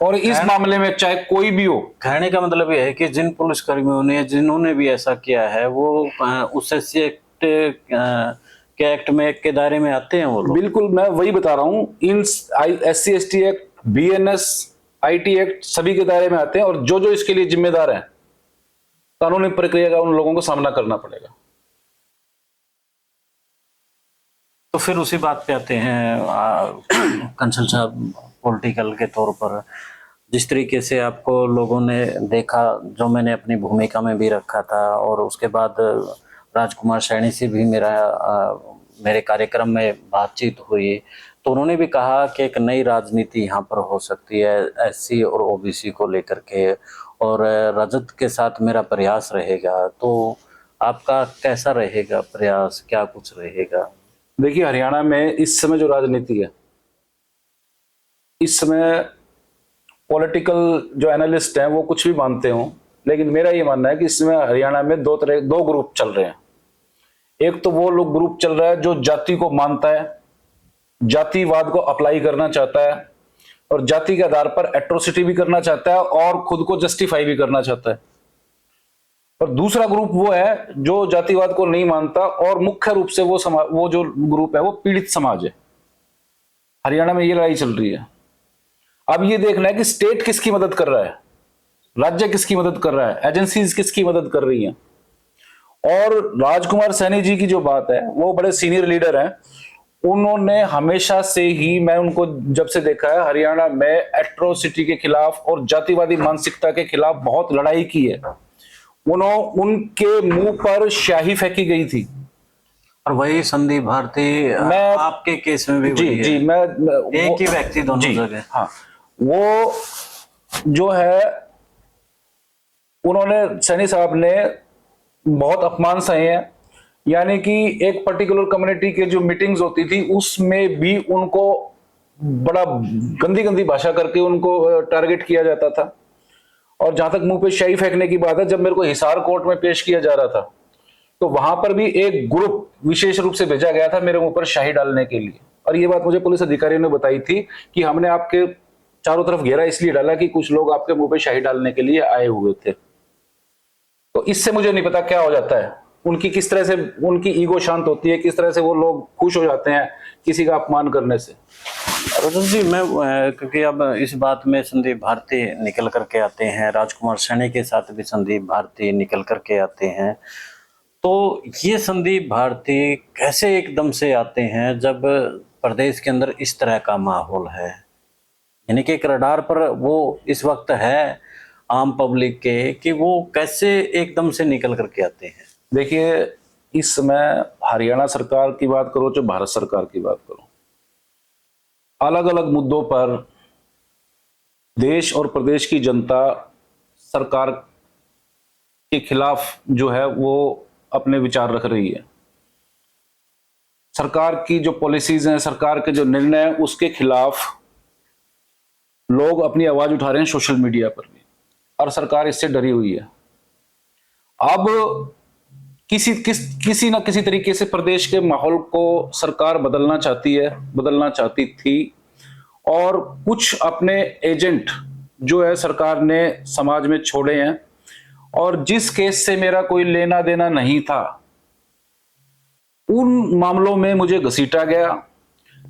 और इस मामले में चाहे कोई भी हो, कहने का मतलब यह है कि जिन पुलिसकर्मियों ने, जिन्होंने भी ऐसा किया है, वो उस एससी एक्ट के एक्ट में के दायरे में आते हैं वो लोग। बिल्कुल, मैं वही बता रहा हूं, इन SC ST act, BNS, IT act सभी के दायरे में आते हैं, और जो जो इसके लिए जिम्मेदार हैं कानूनी प्रक्रिया का उन लोगों को सामना करना पड़ेगा। तो फिर उसी बात पे आते हैं कंसल साहब, पॉलिटिकल के तौर पर जिस तरीके से आपको लोगों ने देखा, जो मैंने अपनी भूमिका में भी रखा था, और उसके बाद राजकुमार सैनी से भी मेरे कार्यक्रम में बातचीत हुई, तो उन्होंने भी कहा कि एक नई राजनीति यहाँ पर हो सकती है एससी और ओबीसी को लेकर के, और रजत के साथ मेरा प्रयास रहेगा। तो आपका कैसा रहेगा प्रयास, क्या कुछ रहेगा? देखिए, हरियाणा में इस समय जो राजनीति है, इस समय पॉलिटिकल जो एनालिस्ट हैं वो कुछ भी मानते हो, लेकिन मेरा ये मानना है कि इस समय हरियाणा में दो ग्रुप चल रहे हैं। एक तो वो लोग ग्रुप चल रहा है जो जाति को मानता है, जातिवाद को अप्लाई करना चाहता है, और जाति के आधार पर एट्रोसिटी भी करना चाहता है और खुद को जस्टिफाई भी करना चाहता है। और दूसरा ग्रुप वो है जो जातिवाद को नहीं मानता, और मुख्य रूप से वो जो ग्रुप है वो पीड़ित समाज है। हरियाणा में ये लड़ाई चल रही है। अब ये देखना है कि स्टेट किसकी मदद कर रहा है, राज्य किसकी मदद कर रहा है, एजेंसीज किसकी मदद कर रही हैं। और राजकुमार सैनी जी की जो बात है, वो बड़े सीनियर लीडर हैं, उन्होंने हमेशा से ही, मैं उनको जब से देखा है, हरियाणा में एट्रोसिटी के खिलाफ और जातिवादी मानसिकता के खिलाफ बहुत लड़ाई की है। उनके मुंह पर स्याही फेंकी गई थी। और वही संदीप भारती आपके केस में भी जी, मैं एक ही व्यक्ति दोनों जगह। हाँ, वो जो है, उन्होंने, सैनी साहब ने बहुत अपमान सहे हैं। यानी कि एक पर्टिकुलर कम्युनिटी के जो मीटिंग्स होती थी उसमें भी उनको बड़ा गंदी गंदी भाषा करके उनको टारगेट किया जाता था। और जहां तक मुंह पे स्याही फेंकने की बात है, जब मेरे को हिसार कोर्ट में पेश किया जा रहा था तो वहां पर भी एक ग्रुप विशेष रूप से भेजा गया था मेरे मुंह पर स्याही डालने के लिए। और ये बात मुझे पुलिस अधिकारियों ने बताई थी कि हमने आपके चारों तरफ घेरा इसलिए डाला कि कुछ लोग आपके मुंह पे स्याही डालने के लिए आए हुए थे। तो इससे मुझे नहीं पता क्या हो जाता है, उनकी किस तरह से उनकी ईगो शांत होती है, किस तरह से वो लोग खुश हो जाते हैं किसी का अपमान करने से। रजत जी, मैं क्योंकि अब इस बात में संदीप भारती निकल करके आते हैं, राजकुमार सैनी के साथ भी संदीप भारती निकल करके आते हैं, तो ये संदीप भारती कैसे एकदम से आते हैं जब प्रदेश के अंदर इस तरह का माहौल है? यानी कि एक रडार पर वो इस वक्त है आम पब्लिक के, कि वो कैसे एकदम से निकल करके आते हैं? देखिए, इस समय हरियाणा सरकार की बात करो चाहे भारत सरकार की बात करो, अलग अलग मुद्दों पर देश और प्रदेश की जनता सरकार के खिलाफ जो है वो अपने विचार रख रही है। सरकार की जो पॉलिसीज हैं, सरकार के जो निर्णय हैं, उसके खिलाफ लोग अपनी आवाज उठा रहे हैं सोशल मीडिया पर भी, और सरकार इससे डरी हुई है। अब किसी ना किसी तरीके से प्रदेश के माहौल को सरकार बदलना चाहती है, बदलना चाहती थी, और कुछ अपने एजेंट जो है सरकार ने समाज में छोड़े हैं, और जिस केस से मेरा कोई लेना देना नहीं था उन मामलों में मुझे घसीटा गया।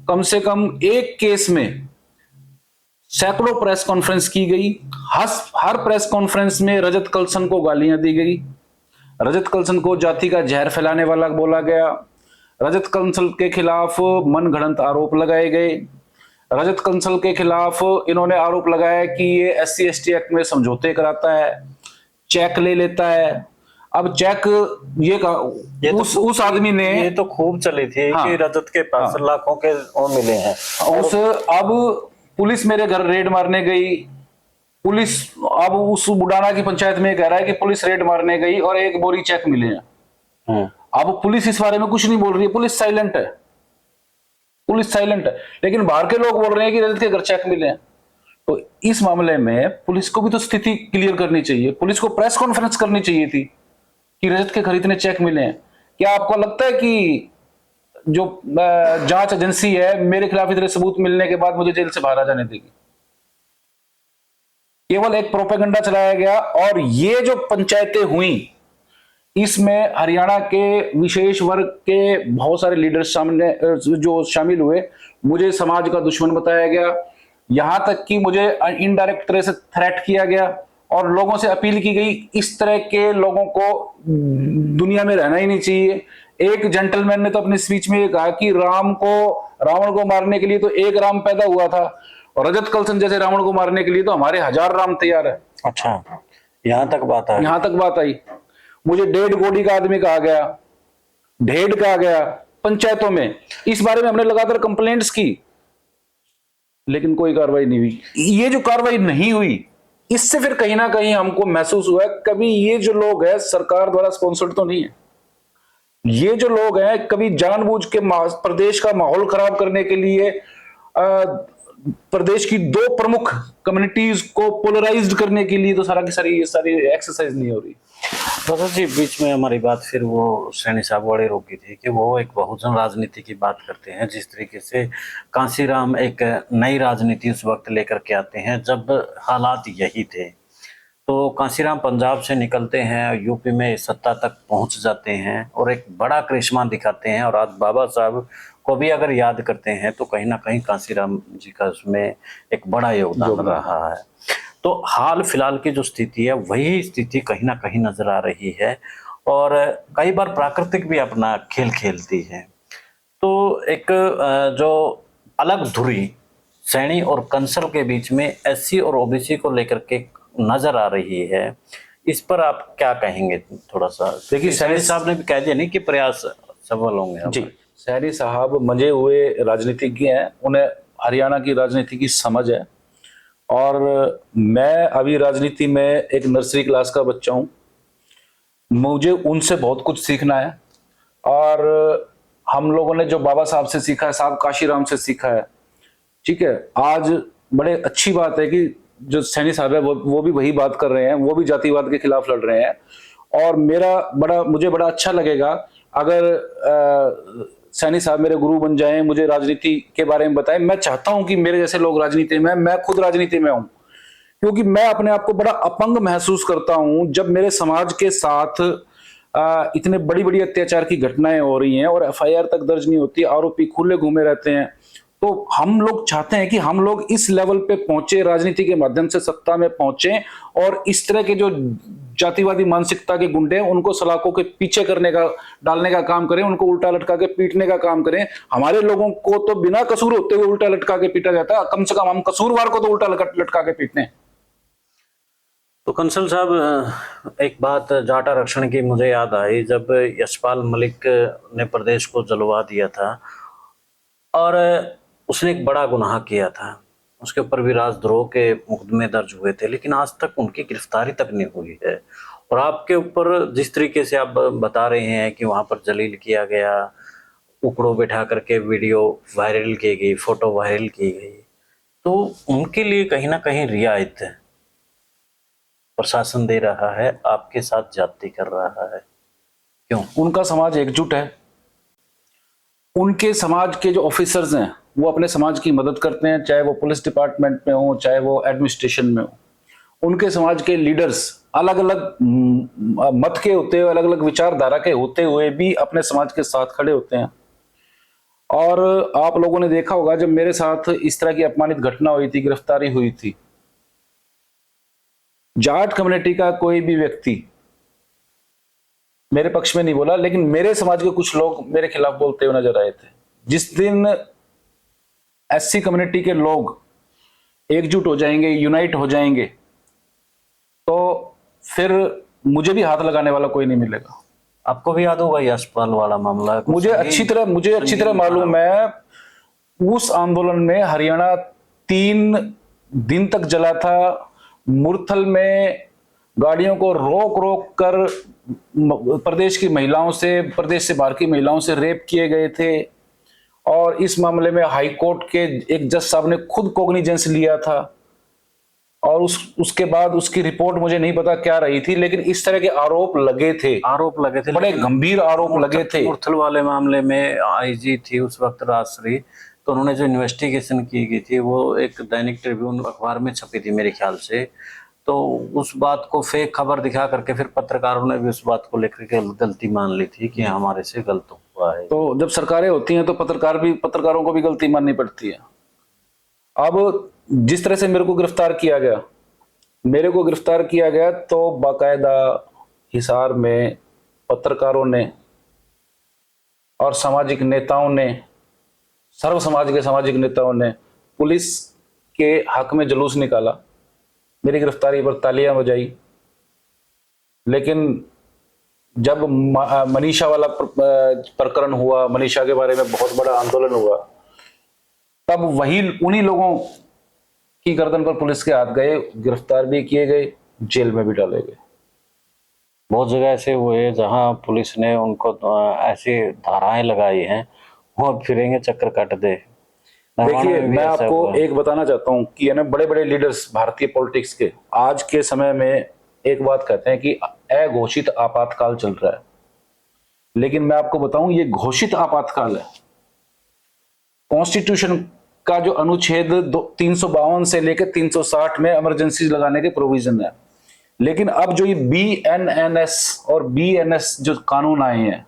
कम से कम एक केस में सैकड़ों प्रेस कॉन्फ्रेंस की गई, हर प्रेस कॉन्फ्रेंस में रजत कलसन को गालियां दी गई, रजत कलसन को जाति का जहर फैलाने वाला बोला गया, रजत कंसल के खिलाफ मनगढ़ंत आरोप लगाए गए, रजत कंसल के खिलाफ इन्होंने आरोप लगाया कि ये SC/ST एक्ट में समझौते कराता है, चेक ले लेता है। अब चेक ये उस आदमी ने, ये तो खूब चली थी कि रजत के पास लाखों के वो मिले हैं। अब पुलिस मेरे घर रेड मारने गई, पुलिस अब उस बुडाना की पंचायत में कह रहा है कि पुलिस रेड मारने गई और 1 बोरी चेक मिले हैं। अब पुलिस इस बारे में कुछ नहीं बोल रही है, पुलिस साइलेंट है, पुलिस साइलेंट है, लेकिन बाहर के लोग बोल रहे हैं कि रजत के घर चेक मिले हैं। तो इस मामले में पुलिस को भी तो स्थिति क्लियर करनी चाहिए, पुलिस को प्रेस कॉन्फ्रेंस करनी चाहिए थी कि रजत के घर इतने चेक मिले हैं। क्या आपको लगता है कि जो जांच एजेंसी है मेरे खिलाफ इतने सबूत मिलने के बाद मुझे जेल से बाहर आ जाने देगी? केवल एक प्रोपेगेंडा चलाया गया, और ये जो पंचायतें हुई इसमें हरियाणा के विशेष वर्ग के बहुत सारे लीडर्स सामने जो शामिल हुए, मुझे समाज का दुश्मन बताया गया, यहां तक कि मुझे इनडायरेक्ट तरह से थ्रेट किया गया, और लोगों से अपील की गई इस तरह के लोगों को दुनिया में रहना ही नहीं चाहिए। एक जेंटलमैन ने तो अपनी स्पीच में ये कहा कि रावण को मारने के लिए तो एक राम पैदा हुआ था, और रजत कलसन जैसे रावण को मारने के लिए तो हमारे 1000 राम तैयार है। अच्छा, यहां तक बात आई। मुझे 1.5 कोटी का आदमी कहा गया, पंचायतों में। इस बारे में हमने लगातार कंप्लेंट्स की, लेकिन कोई कार्रवाई नहीं हुई। ये जो कार्रवाई नहीं हुई, इससे फिर कहीं ना कहीं हमको महसूस हुआ कभी ये जो लोग हैं सरकार द्वारा स्पॉन्सर्ड तो नहीं है। ये जो लोग हैं कभी जानबूझ के प्रदेश का माहौल खराब करने के लिए, प्रदेश की 2 प्रमुख कम्युनिटीज को पोलराइज्ड करने के लिए तो ये सारी एक्सरसाइज नहीं हो रही। तो जी, बीच में हमारी बात फिर वो सैनी साहब वाले रोकी थी कि वो एक बहुजन राजनीति की बात करते हैं, जिस तरीके से कांसीराम एक नई राजनीति उस वक्त लेकर के आते हैं जब हालात यही थे। तो कांसीराम पंजाब से निकलते हैं, यूपी में सत्ता तक पहुंच जाते हैं और एक बड़ा करिश्मा दिखाते हैं, और आज बाबा साहब को भी अगर याद करते हैं तो कहीं ना कहीं कांसीराम जी का उसमें एक बड़ा योगदान रहा है। तो हाल फिलहाल की जो स्थिति है वही स्थिति कहीं ना कहीं नजर आ रही है, और कई बार प्राकृतिक भी अपना खेल खेलती है। तो एक जो अलग धुरी सैनी और कंसल के बीच में SC और OBC को लेकर के नजर आ रही है, इस पर आप क्या कहेंगे? थोड़ा सा देखिए, सैनी साहब ने भी कह दिया नहीं कि प्रयास सफल होंगे। जी, सैनी साहब मंजे हुए राजनीतिज्ञ हैं, उन्हें हरियाणा की राजनीति की समझ है, और मैं अभी राजनीति में एक नर्सरी क्लास का बच्चा हूं, मुझे उनसे बहुत कुछ सीखना है। और हम लोगों ने जो बाबा साहब से सीखा है, साहब काशीराम से सीखा है, ठीक है, आज बड़े अच्छी बात है कि जो सैनी साहब है वो भी वही बात कर रहे हैं, वो भी जातिवाद के खिलाफ लड़ रहे हैं, और मुझे बड़ा अच्छा लगेगा अगर सैनी साहब मेरे गुरु बन जाएं, मुझे राजनीति के बारे में बताएं। मैं चाहता हूं कि मेरे जैसे लोग राजनीति में, मैं खुद राजनीति में हूं, क्योंकि मैं अपने आप को बड़ा अपंग महसूस करता हूं जब मेरे समाज के साथ इतने बड़ी बड़ी अत्याचार की घटनाएं हो रही हैं और FIR तक दर्ज नहीं होती, आरोपी खुले घूमे रहते हैं, तो हम लोग चाहते हैं कि हम लोग इस लेवल पे पहुंचे, राजनीति के माध्यम से सत्ता में पहुंचे, और इस तरह के जो जातिवादी मानसिकता के गुंडे हैं उनको सलाखों के पीछे करने का, डालने का काम करें, उनको उल्टा लटका के पीटने का काम करें। हमारे लोगों को तो बिना कसूर होते हुए उल्टा लटका के पीटा जाता है, कम से कम हम कसूरवार को तो उल्टा लटका के पीटने। तो कंसल साहब, एक बात जाट आरक्षण की मुझे याद आई जब यशपाल मलिक ने प्रदेश को जलवा दिया था और उसने एक बड़ा गुनाह किया था, उसके ऊपर भी राजद्रोह के मुकदमे दर्ज हुए थे, लेकिन आज तक उनकी गिरफ्तारी तक नहीं हुई है। और आपके ऊपर जिस तरीके से आप बता रहे हैं कि वहां पर जलील किया गया, उकड़ो बैठा करके वीडियो वायरल की गई, फोटो वायरल की गई, तो उनके लिए कहीं ना कहीं रियायत प्रशासन दे रहा है, आपके साथ ज्यादती कर रहा है, क्यों? उनका समाज एकजुट है, उनके समाज के जो ऑफिसर्स हैं वो अपने समाज की मदद करते हैं, चाहे वो पुलिस डिपार्टमेंट में हो, चाहे वो एडमिनिस्ट्रेशन में हो। उनके समाज के लीडर्स अलग अलग मत के होते हुए, अलग अलग विचारधारा के होते हुए भी अपने समाज के साथ खड़े होते हैं। और आप लोगों ने देखा होगा जब मेरे साथ इस तरह की अपमानित घटना हुई थी, गिरफ्तारी हुई थी, जाट कम्युनिटी का कोई भी व्यक्ति मेरे पक्ष में नहीं बोला, लेकिन मेरे समाज के कुछ लोग मेरे खिलाफ बोलते हुए नजर आए थे। जिस दिन एससी कम्युनिटी के लोग एकजुट हो जाएंगे, यूनाइट हो जाएंगे, तो फिर मुझे भी हाथ लगाने वाला कोई नहीं मिलेगा। आपको भी याद होगा यशपाल वाला मामला? मुझे अच्छी तरह मालूम है। उस आंदोलन में हरियाणा 3 दिन तक जला था। मुरथल में गाड़ियों को रोक रोक कर प्रदेश की महिलाओं से, प्रदेश से बाहर की महिलाओं से रेप किए गए थे। और इस मामले में हाई कोर्ट के एक जज साहब ने खुद कॉग्निजेंस लिया था। और उसके बाद उसकी रिपोर्ट मुझे नहीं पता क्या रही थी, लेकिन इस तरह के आरोप लगे थे, बड़े गंभीर आरोप लगे थे। मुरथल वाले मामले में आईजी थी उस वक्त राजश्री, तो उन्होंने जो इन्वेस्टिगेशन की गई थी वो एक दैनिक ट्रिब्यून अखबार में छपी थी मेरे ख्याल से। तो उस बात को फेक खबर दिखा करके फिर पत्रकारों ने भी उस बात को लेकर के गलती मान ली थी कि हमारे से गलत हुआ है। तो जब सरकारें होती हैं तो पत्रकारों को भी गलती माननी पड़ती है। अब जिस तरह से मेरे को गिरफ्तार किया गया तो बाकायदा हिसार में पत्रकारों ने और सामाजिक नेताओं ने, सर्व समाज के सामाजिक नेताओं ने पुलिस के हक में जुलूस निकाला, मेरी गिरफ्तारी पर तालियां बजाई। लेकिन जब मनीषा वाला प्रकरण हुआ, मनीषा के बारे में बहुत बड़ा आंदोलन हुआ, तब उन्हीं लोगों की गर्दन पर पुलिस के हाथ गए, गिरफ्तार भी किए गए, जेल में भी डाले गए। बहुत जगह ऐसे हुए जहां पुलिस ने उनको ऐसी धाराएं लगाई हैं, वो फिरेंगे चक्कर काट दे। देखिए, मैं आपको एक बताना चाहता हूं कि बड़े बड़े लीडर्स भारतीय पॉलिटिक्स के आज के समय में एक बात कहते हैं कि अघोषित आपातकाल चल रहा है। लेकिन मैं आपको बताऊं, ये घोषित आपातकाल है। कॉन्स्टिट्यूशन का जो अनुच्छेद 352 से लेकर 360 में इमरजेंसी लगाने के प्रोविजन है। लेकिन अब जो ये BNNS और BNS जो कानून आए हैं,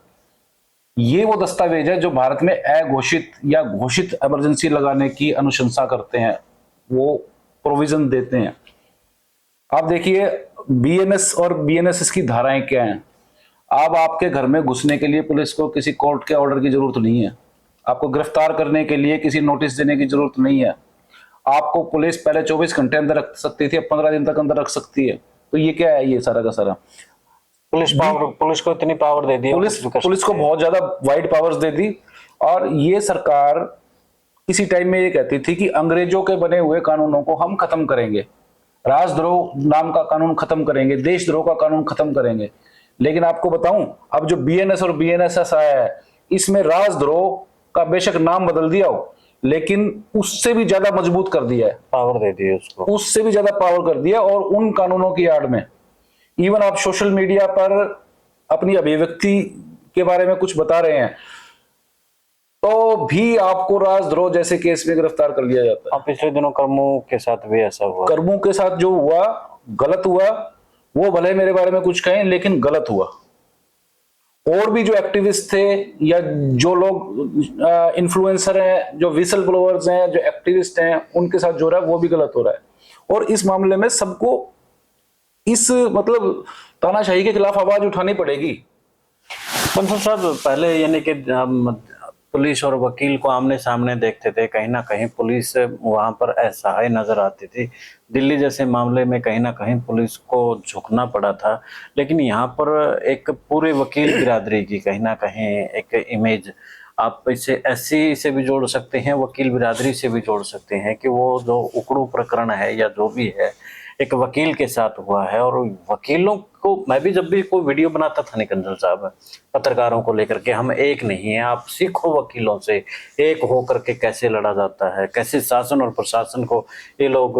ये वो दस्तावेज है जो भारत में अघोषित या घोषित इमरजेंसी लगाने की अनुशंसा करते हैं, वो प्रोविजन देते हैं। आप देखिए BNS और BNSS की धाराएं क्या हैं। अब आपके घर में घुसने के लिए पुलिस को किसी कोर्ट के ऑर्डर की जरूरत नहीं है, आपको गिरफ्तार करने के लिए किसी नोटिस देने की जरूरत नहीं है। आपको पुलिस पहले 24 घंटे अंदर रख सकती थी, अब 15 दिन तक अंदर रख सकती है। तो ये क्या है, ये सारा का सारा पुलिस को इतनी पावर दे दी, पुलिस को बहुत ज्यादा वाइड पावर्स दे दी। और ये सरकार किसी टाइम में ये कहती थी कि अंग्रेजों के बने हुए कानूनों को हम खत्म करेंगे, राजद्रोह नाम का कानून खत्म करेंगे, देशद्रोह का कानून खत्म करेंगे। लेकिन आपको बताऊं, अब जो BNS और BNSS आया है, इसमें राजद्रोह का बेशक नाम बदल दिया हो, लेकिन उससे भी ज्यादा मजबूत कर दिया है, पावर दे दी है उसको, उससे भी ज्यादा पावर कर दिया। और उन कानूनों की आड़ में इवन आप सोशल मीडिया पर अपनी अभिव्यक्ति के बारे में कुछ बता रहे हैं तो भी आपको राजद्रोह जैसे केस में गिरफ्तार कर लिया जाता है। पिछले दिनों कर्मू के साथ भी ऐसा हुआ। कर्मू के साथ जो हुआ, गलत हुआ, वो भले मेरे बारे में कुछ कहें लेकिन गलत हुआ। और भी जो एक्टिविस्ट थे या जो लोग इन्फ्लुएंसर हैं, जो विसल ब्लोअर्स हैं, जो एक्टिविस्ट हैं, उनके साथ जो रहा है वो भी गलत हो रहा है। और इस मामले में सबको इस मतलब तानाशाही के खिलाफ आवाज उठानी पड़ेगी। बंसल साहब, पहले यानी कि हम पुलिस और वकील को आमने सामने देखते थे, कहीं ना कहीं पुलिस वहां पर असहाय नजर आती थी। दिल्ली जैसे मामले में कहीं ना कहीं पुलिस को झुकना पड़ा था, लेकिन यहाँ पर एक पूरे वकील बिरादरी की कहीं ना कहीं एक इमेज, आप इसे एससी से भी जोड़ सकते हैं, वकील बिरादरी से भी जोड़ सकते हैं कि वो जो उकड़ू प्रकरण है या जो भी है एक वकील के साथ हुआ है। और वकीलों को, मैं भी जब भी कोई वीडियो बनाता था निकंदर साहब, पत्रकारों को लेकर के, हम एक नहीं है, आप सीखो वकीलों से, एक हो करके कैसे लड़ा जाता है, कैसे शासन और प्रशासन को ये लोग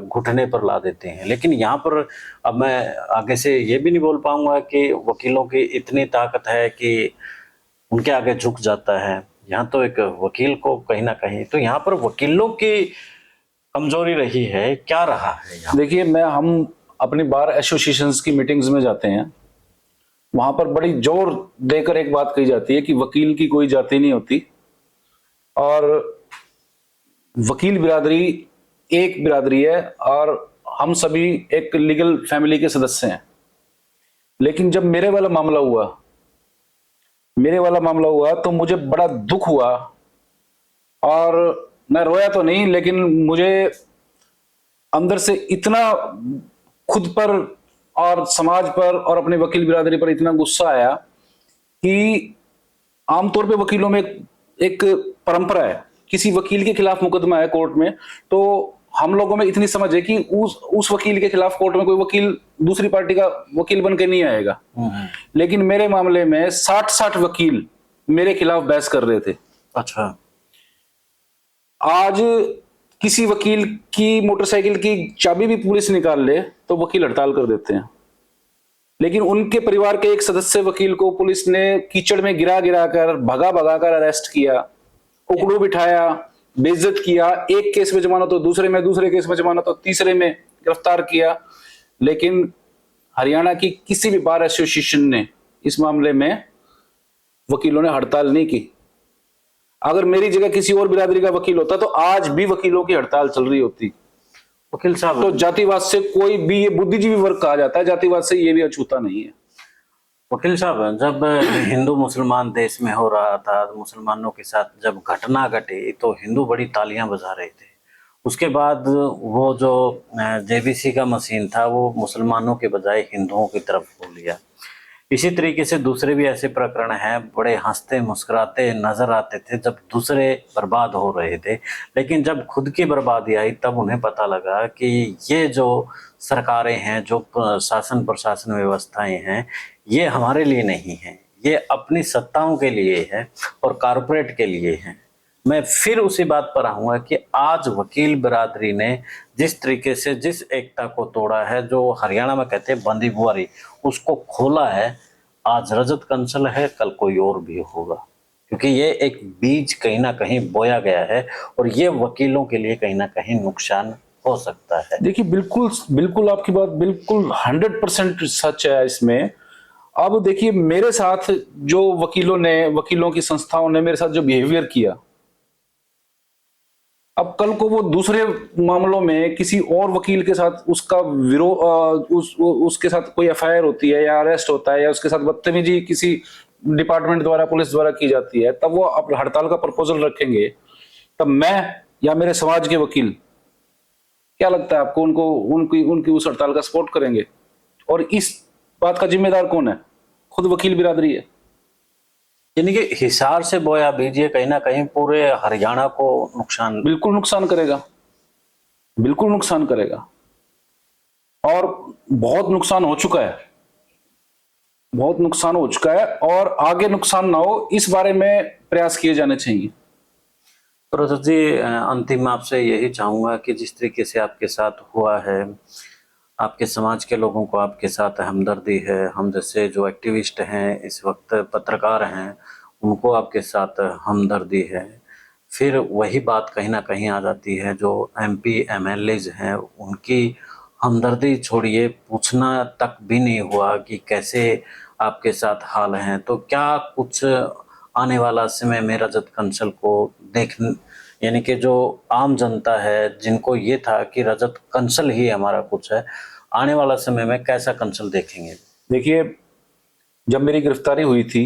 घुटने पर ला देते हैं। लेकिन यहाँ पर अब मैं आगे से ये भी नहीं बोल पाऊंगा कि वकीलों की इतनी ताकत है कि उनके आगे झुक जाता है। यहाँ तो एक वकील को कहीं ना कहीं, तो यहाँ पर वकीलों की कमजोरी रही है, क्या रहा है यहाँ? देखिए, हम अपनी बार एसोसिएशंस की मीटिंग्स में जाते हैं, वहां पर बड़ी जोर देकर एक बात कही जाती है कि वकील की कोई जाति नहीं होती और वकील बिरादरी एक बिरादरी है और हम सभी एक लीगल फैमिली के सदस्य हैं। लेकिन जब मेरे वाला मामला हुआ तो मुझे बड़ा दुख हुआ और मैं रोया तो नहीं, लेकिन मुझे अंदर से इतना खुद पर और समाज पर और अपने वकील बिरादरी पर इतना गुस्सा आया कि आमतौर पे वकीलों में एक परंपरा है, किसी वकील के खिलाफ मुकदमा है कोर्ट में तो हम लोगों में इतनी समझ है कि उस वकील के खिलाफ कोर्ट में कोई वकील दूसरी पार्टी का वकील बन के नहीं आएगा। लेकिन मेरे मामले में 60 वकील मेरे खिलाफ बहस कर रहे थे। अच्छा, आज किसी वकील की मोटरसाइकिल की चाबी भी पुलिस निकाल ले तो वकील हड़ताल कर देते हैं, लेकिन उनके परिवार के एक सदस्य वकील को पुलिस ने कीचड़ में गिरा कर भगा कर अरेस्ट किया, उकड़ू बिठाया, बेइज्जत किया, एक केस में जमानत तो दूसरे में, दूसरे केस में जमानत तो तीसरे में गिरफ्तार किया। लेकिन हरियाणा की किसी भी बार एसोसिएशन ने इस मामले में वकीलों ने हड़ताल नहीं की। अगर मेरी जगह किसी और बिरादरी का वकील होता तो आज भी वकीलों की हड़ताल चल रही होती। वकील साहब, तो जातिवाद से कोई भी, ये बुद्धिजीवी वर्ग कहा जाता है, जातिवाद से ये भी अछूता नहीं है। वकील साहब, जब हिंदू मुसलमान देश में हो रहा था, मुसलमानों के साथ जब घटना घटी तो हिंदू बड़ी तालियां बजा रहे थे। उसके बाद वो जो जेबीसी का मशीन था वो मुसलमानों के बजाय हिंदुओं की तरफ हो लिया। इसी तरीके से दूसरे भी ऐसे प्रकरण हैं, बड़े हंसते मुस्कुराते नजर आते थे जब दूसरे बर्बाद हो रहे थे, लेकिन जब खुद की बर्बादी आई तब उन्हें पता लगा कि ये जो सरकारें हैं, जो शासन प्रशासन व्यवस्थाएं हैं, ये हमारे लिए नहीं है, ये अपनी सत्ताओं के लिए है और कारपोरेट के लिए है। मैं फिर उसी बात पर आऊंगा कि आज वकील बिरादरी ने जिस तरीके से जिस एकता को तोड़ा है, जो हरियाणा में कहते हैं बंदी बुआरी, उसको खोला है। आज रजत कंसल है, कल कोई और भी होगा, क्योंकि ये एक बीज कहीं ना कहीं बोया गया है और ये वकीलों के लिए कहीं ना कहीं नुकसान हो सकता है। देखिए, बिल्कुल आपकी बात बिल्कुल 100% सच है इसमें। अब देखिए, मेरे साथ जो वकीलों की संस्थाओं ने मेरे साथ जो बिहेवियर किया, अब कल को वो दूसरे मामलों में किसी और वकील के साथ उसका विरोध उसके साथ कोई एफआईआर होती है या अरेस्ट होता है या उसके साथ बदतमीजी किसी डिपार्टमेंट द्वारा, पुलिस द्वारा की जाती है, तब वो अब हड़ताल का प्रपोजल रखेंगे, तब मैं या मेरे समाज के वकील, क्या लगता है आपको, उनकी उस हड़ताल का सपोर्ट करेंगे? और इस बात का जिम्मेदार कौन है? खुद वकील बिरादरी है। यानी कि हिसार से बोया बीज ये कहीं ना कहीं पूरे हरियाणा को नुकसान, बिल्कुल नुकसान करेगा, बिल्कुल नुकसान करेगा और बहुत नुकसान हो चुका है, बहुत नुकसान हो चुका है और आगे नुकसान ना हो इस बारे में प्रयास किए जाने चाहिए। प्रोफेसर जी, अंतिम आपसे यही चाहूंगा कि जिस तरीके से आपके साथ हुआ है, आपके समाज के लोगों को आपके साथ हमदर्दी है, हम जैसे जो एक्टिविस्ट हैं, इस वक्त पत्रकार हैं, उनको आपके साथ हमदर्दी है। फिर वही बात कहीं ना कहीं आ जाती है, जो एमपी एमएलएज हैं उनकी हमदर्दी छोड़िए, पूछना तक भी नहीं हुआ कि कैसे आपके साथ हाल हैं, तो क्या कुछ आने वाला समय में रजत कंसल को देख, यानी कि जो आम जनता है जिनको ये था कि रजत कंसल ही हमारा कुछ है, आने वाला समय में कैसा कंसल देखेंगे? देखिए, जब मेरी गिरफ्तारी हुई थी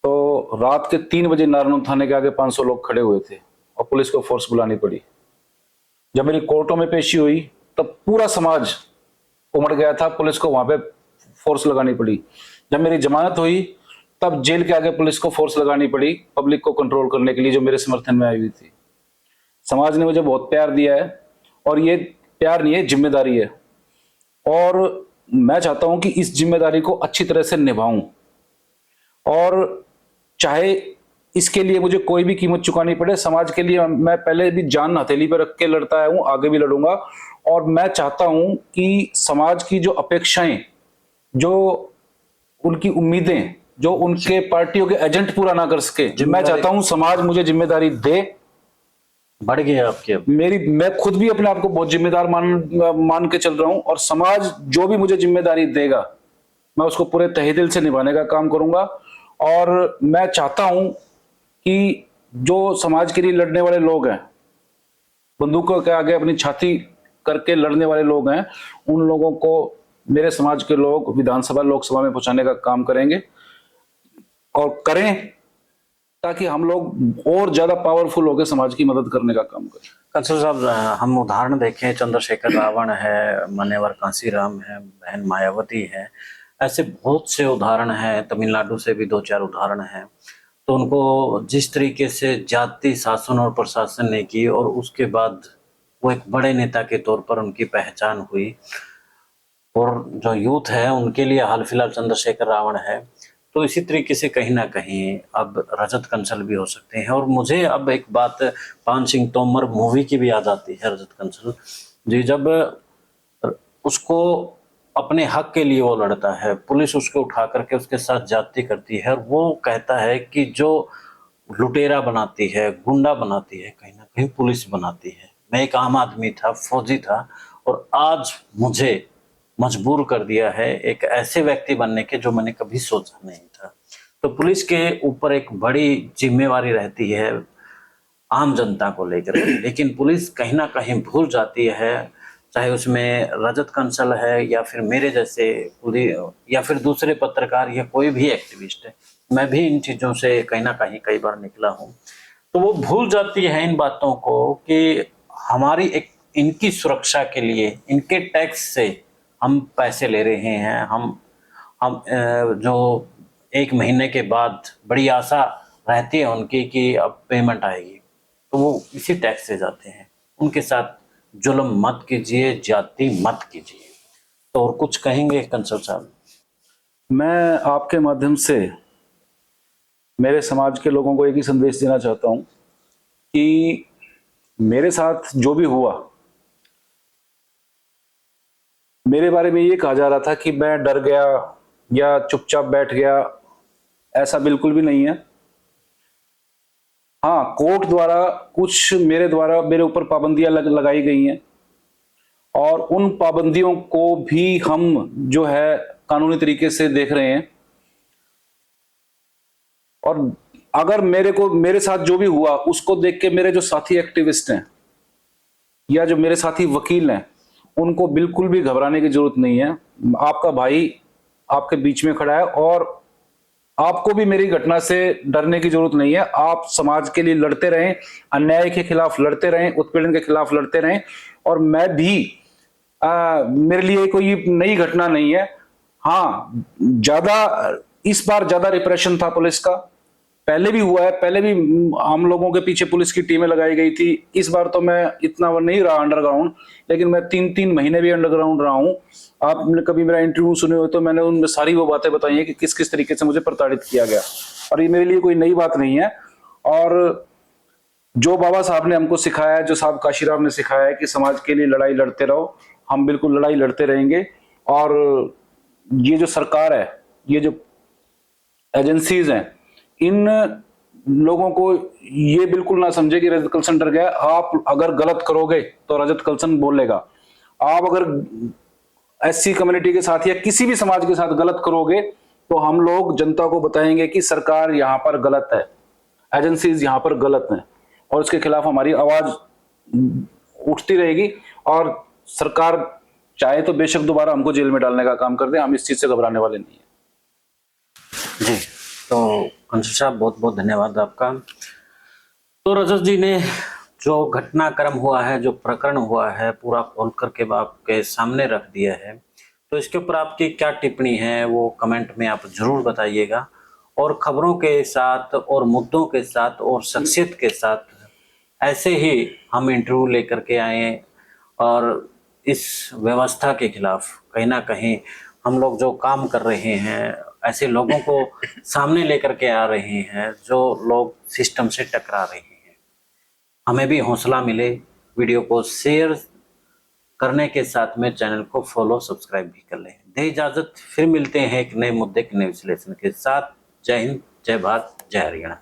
तो रात के 3 बजे नारनौल थाने के आगे 500 लोग खड़े हुए थे और पुलिस को फोर्स बुलानी पड़ी। जब मेरी कोर्टों में पेशी हुई तब पूरा समाज उमड़ गया था, पुलिस को वहां पे फोर्स लगानी पड़ी। जब मेरी जमानत हुई तब जेल के आगे पुलिस को फोर्स लगानी पड़ी पब्लिक को कंट्रोल करने के लिए, जो मेरे समर्थन में आई हुई थी। समाज ने मुझे बहुत प्यार दिया है और ये प्यार नहीं है, जिम्मेदारी है। और मैं चाहता हूं कि इस जिम्मेदारी को अच्छी तरह से निभाऊं और चाहे इसके लिए मुझे कोई भी कीमत चुकानी पड़े, समाज के लिए मैं पहले भी जान हथेली पर रख के लड़ता आया हूं, आगे भी लड़ूंगा। और मैं चाहता हूं कि समाज की जो अपेक्षाएं, जो उनकी उम्मीदें, जो उनके पार्टियों के एजेंट पूरा ना कर सके, मैं चाहता हूं समाज मुझे जिम्मेदारी दे। बढ़ गए आपके अब? मैं खुद भी अपने आप को बहुत जिम्मेदार मान के चल रहा हूं और समाज जो भी मुझे जिम्मेदारी देगा मैं उसको पूरे तहे दिल से निभाने का काम करूंगा। और मैं चाहता हूं कि जो समाज के लिए लड़ने वाले लोग हैं, बंदूकों के आगे अपनी छाती करके लड़ने वाले लोग हैं, उन लोगों को मेरे समाज के लोग विधानसभा लोकसभा में पहुंचाने का काम करेंगे और करें, ताकि हम लोग और ज्यादा पावरफुल होकर समाज की मदद करने का काम करें। कंसल साहब, हम उदाहरण देखें, चंद्रशेखर रावण है, मान्यवर कांसीराम है, बहन मायावती है, ऐसे बहुत से उदाहरण हैं। तमिलनाडु से भी 2-4 उदाहरण हैं। तो उनको जिस तरीके से जाति शासन और प्रशासन ने की और उसके बाद वो एक बड़े नेता के तौर पर उनकी पहचान हुई, और जो यूथ है उनके लिए हाल फिलहाल चंद्रशेखर रावण है, तो इसी तरीके से कहीं ना कहीं अब रजत कंसल भी हो सकते हैं। और मुझे अब एक बात पान सिंह तोमर मूवी की भी याद आती है। रजत कंसल जी, जब उसको अपने हक के लिए वो लड़ता है, पुलिस उसको उठा करके उसके साथ जाति करती है और वो कहता है कि जो लुटेरा बनाती है, गुंडा बनाती है, कहीं ना कहीं पुलिस बनाती है। मैं एक आम आदमी था, फौजी था, और आज मुझे मजबूर कर दिया है एक ऐसे व्यक्ति बनने के जो मैंने कभी सोचा नहीं था। तो पुलिस के ऊपर एक बड़ी जिम्मेवारी रहती है आम जनता को लेकर, लेकिन पुलिस कहीं ना कहीं भूल जाती है, चाहे उसमें रजत कंसल है या फिर मेरे जैसे या फिर दूसरे पत्रकार या कोई भी एक्टिविस्ट है। मैं भी इन चीजों से कहीं ना कहीं कई बार निकला हूं, तो वो भूल जाती है इन बातों को कि हमारी एक इनकी सुरक्षा के लिए इनके टैक्स से हम पैसे ले रहे हैं। हम जो 1 महीने के बाद बड़ी आशा रहती है उनकी कि अब पेमेंट आएगी, तो वो इसी टैक्स से जाते हैं। उनके साथ जुल्म मत कीजिए, जाति मत कीजिए। तो और कुछ कहेंगे कंसल साहब? मैं आपके माध्यम से मेरे समाज के लोगों को एक ही संदेश देना चाहता हूं कि मेरे साथ जो भी हुआ, मेरे बारे में ये कहा जा रहा था कि मैं डर गया या चुपचाप बैठ गया, ऐसा बिल्कुल भी नहीं है। हाँ, कोर्ट द्वारा कुछ मेरे ऊपर पाबंदियां लगाई गई हैं और उन पाबंदियों को भी हम जो है कानूनी तरीके से देख रहे हैं। और अगर मेरे साथ जो भी हुआ उसको देख के मेरे जो साथी एक्टिविस्ट हैं या जो मेरे साथी वकील हैं, उनको बिल्कुल भी घबराने की जरूरत नहीं है। आपका भाई आपके बीच में खड़ा है और आपको भी मेरी घटना से डरने की जरूरत नहीं है। आप समाज के लिए लड़ते रहें, अन्याय के खिलाफ लड़ते रहें, उत्पीड़न के खिलाफ लड़ते रहें। और मैं भी मेरे लिए कोई नई घटना नहीं है। हाँ, इस बार ज्यादा रिप्रेशन था पुलिस का, पहले भी हुआ है, पहले भी हम लोगों के पीछे पुलिस की टीमें लगाई गई थी। इस बार तो मैं इतना नहीं रहा अंडरग्राउंड, लेकिन मैं 3-3 महीने भी अंडरग्राउंड रहा हूं। आपने कभी मेरा इंटरव्यू सुने हो तो मैंने उनमें सारी वो बातें बताई हैं कि किस किस तरीके से मुझे प्रताड़ित किया गया, और ये मेरे लिए कोई नई बात नहीं है। और जो बाबा साहब ने हमको सिखाया है, जो साहब काशीराम ने सिखाया है कि समाज के लिए लड़ाई लड़ते रहो, हम बिल्कुल लड़ाई लड़ते रहेंगे। और ये जो सरकार है, ये जो एजेंसीज हैं, इन लोगों को ये बिल्कुल ना समझे कि रजत कलसन डर गया। आप अगर गलत करोगे तो रजत कलसन बोलेगा। आप अगर एससी कम्युनिटी के साथ या किसी भी समाज के साथ गलत करोगे तो हम लोग जनता को बताएंगे कि सरकार यहां पर गलत है, एजेंसीज यहां पर गलत हैं, और इसके खिलाफ हमारी आवाज उठती रहेगी। और सरकार चाहे तो बेशक दोबारा हमको जेल में डालने का काम कर दे, हम इस चीज से घबराने वाले नहीं है। जी, तो कंसल साहब बहुत बहुत धन्यवाद आपका। तो रजत जी ने जो घटनाक्रम हुआ है, जो प्रकरण हुआ है, पूरा खोल करके आपके सामने रख दिया है। तो इसके ऊपर आपकी क्या टिप्पणी है वो कमेंट में आप जरूर बताइएगा। और खबरों के साथ और मुद्दों के साथ और शख्सियत के साथ ऐसे ही हम इंटरव्यू लेकर के आए, और इस व्यवस्था के खिलाफ कहीं ना कहीं हम लोग जो काम कर रहे हैं, ऐसे लोगों को सामने लेकर के आ रहे हैं जो लोग सिस्टम से टकरा रहे हैं। हमें भी हौसला मिले, वीडियो को शेयर करने के साथ में चैनल को फॉलो सब्सक्राइब भी कर लें। दे इजाजत, फिर मिलते हैं एक नए मुद्दे के नए विश्लेषण के साथ। जय हिंद, जय भारत, जय हरियाणा।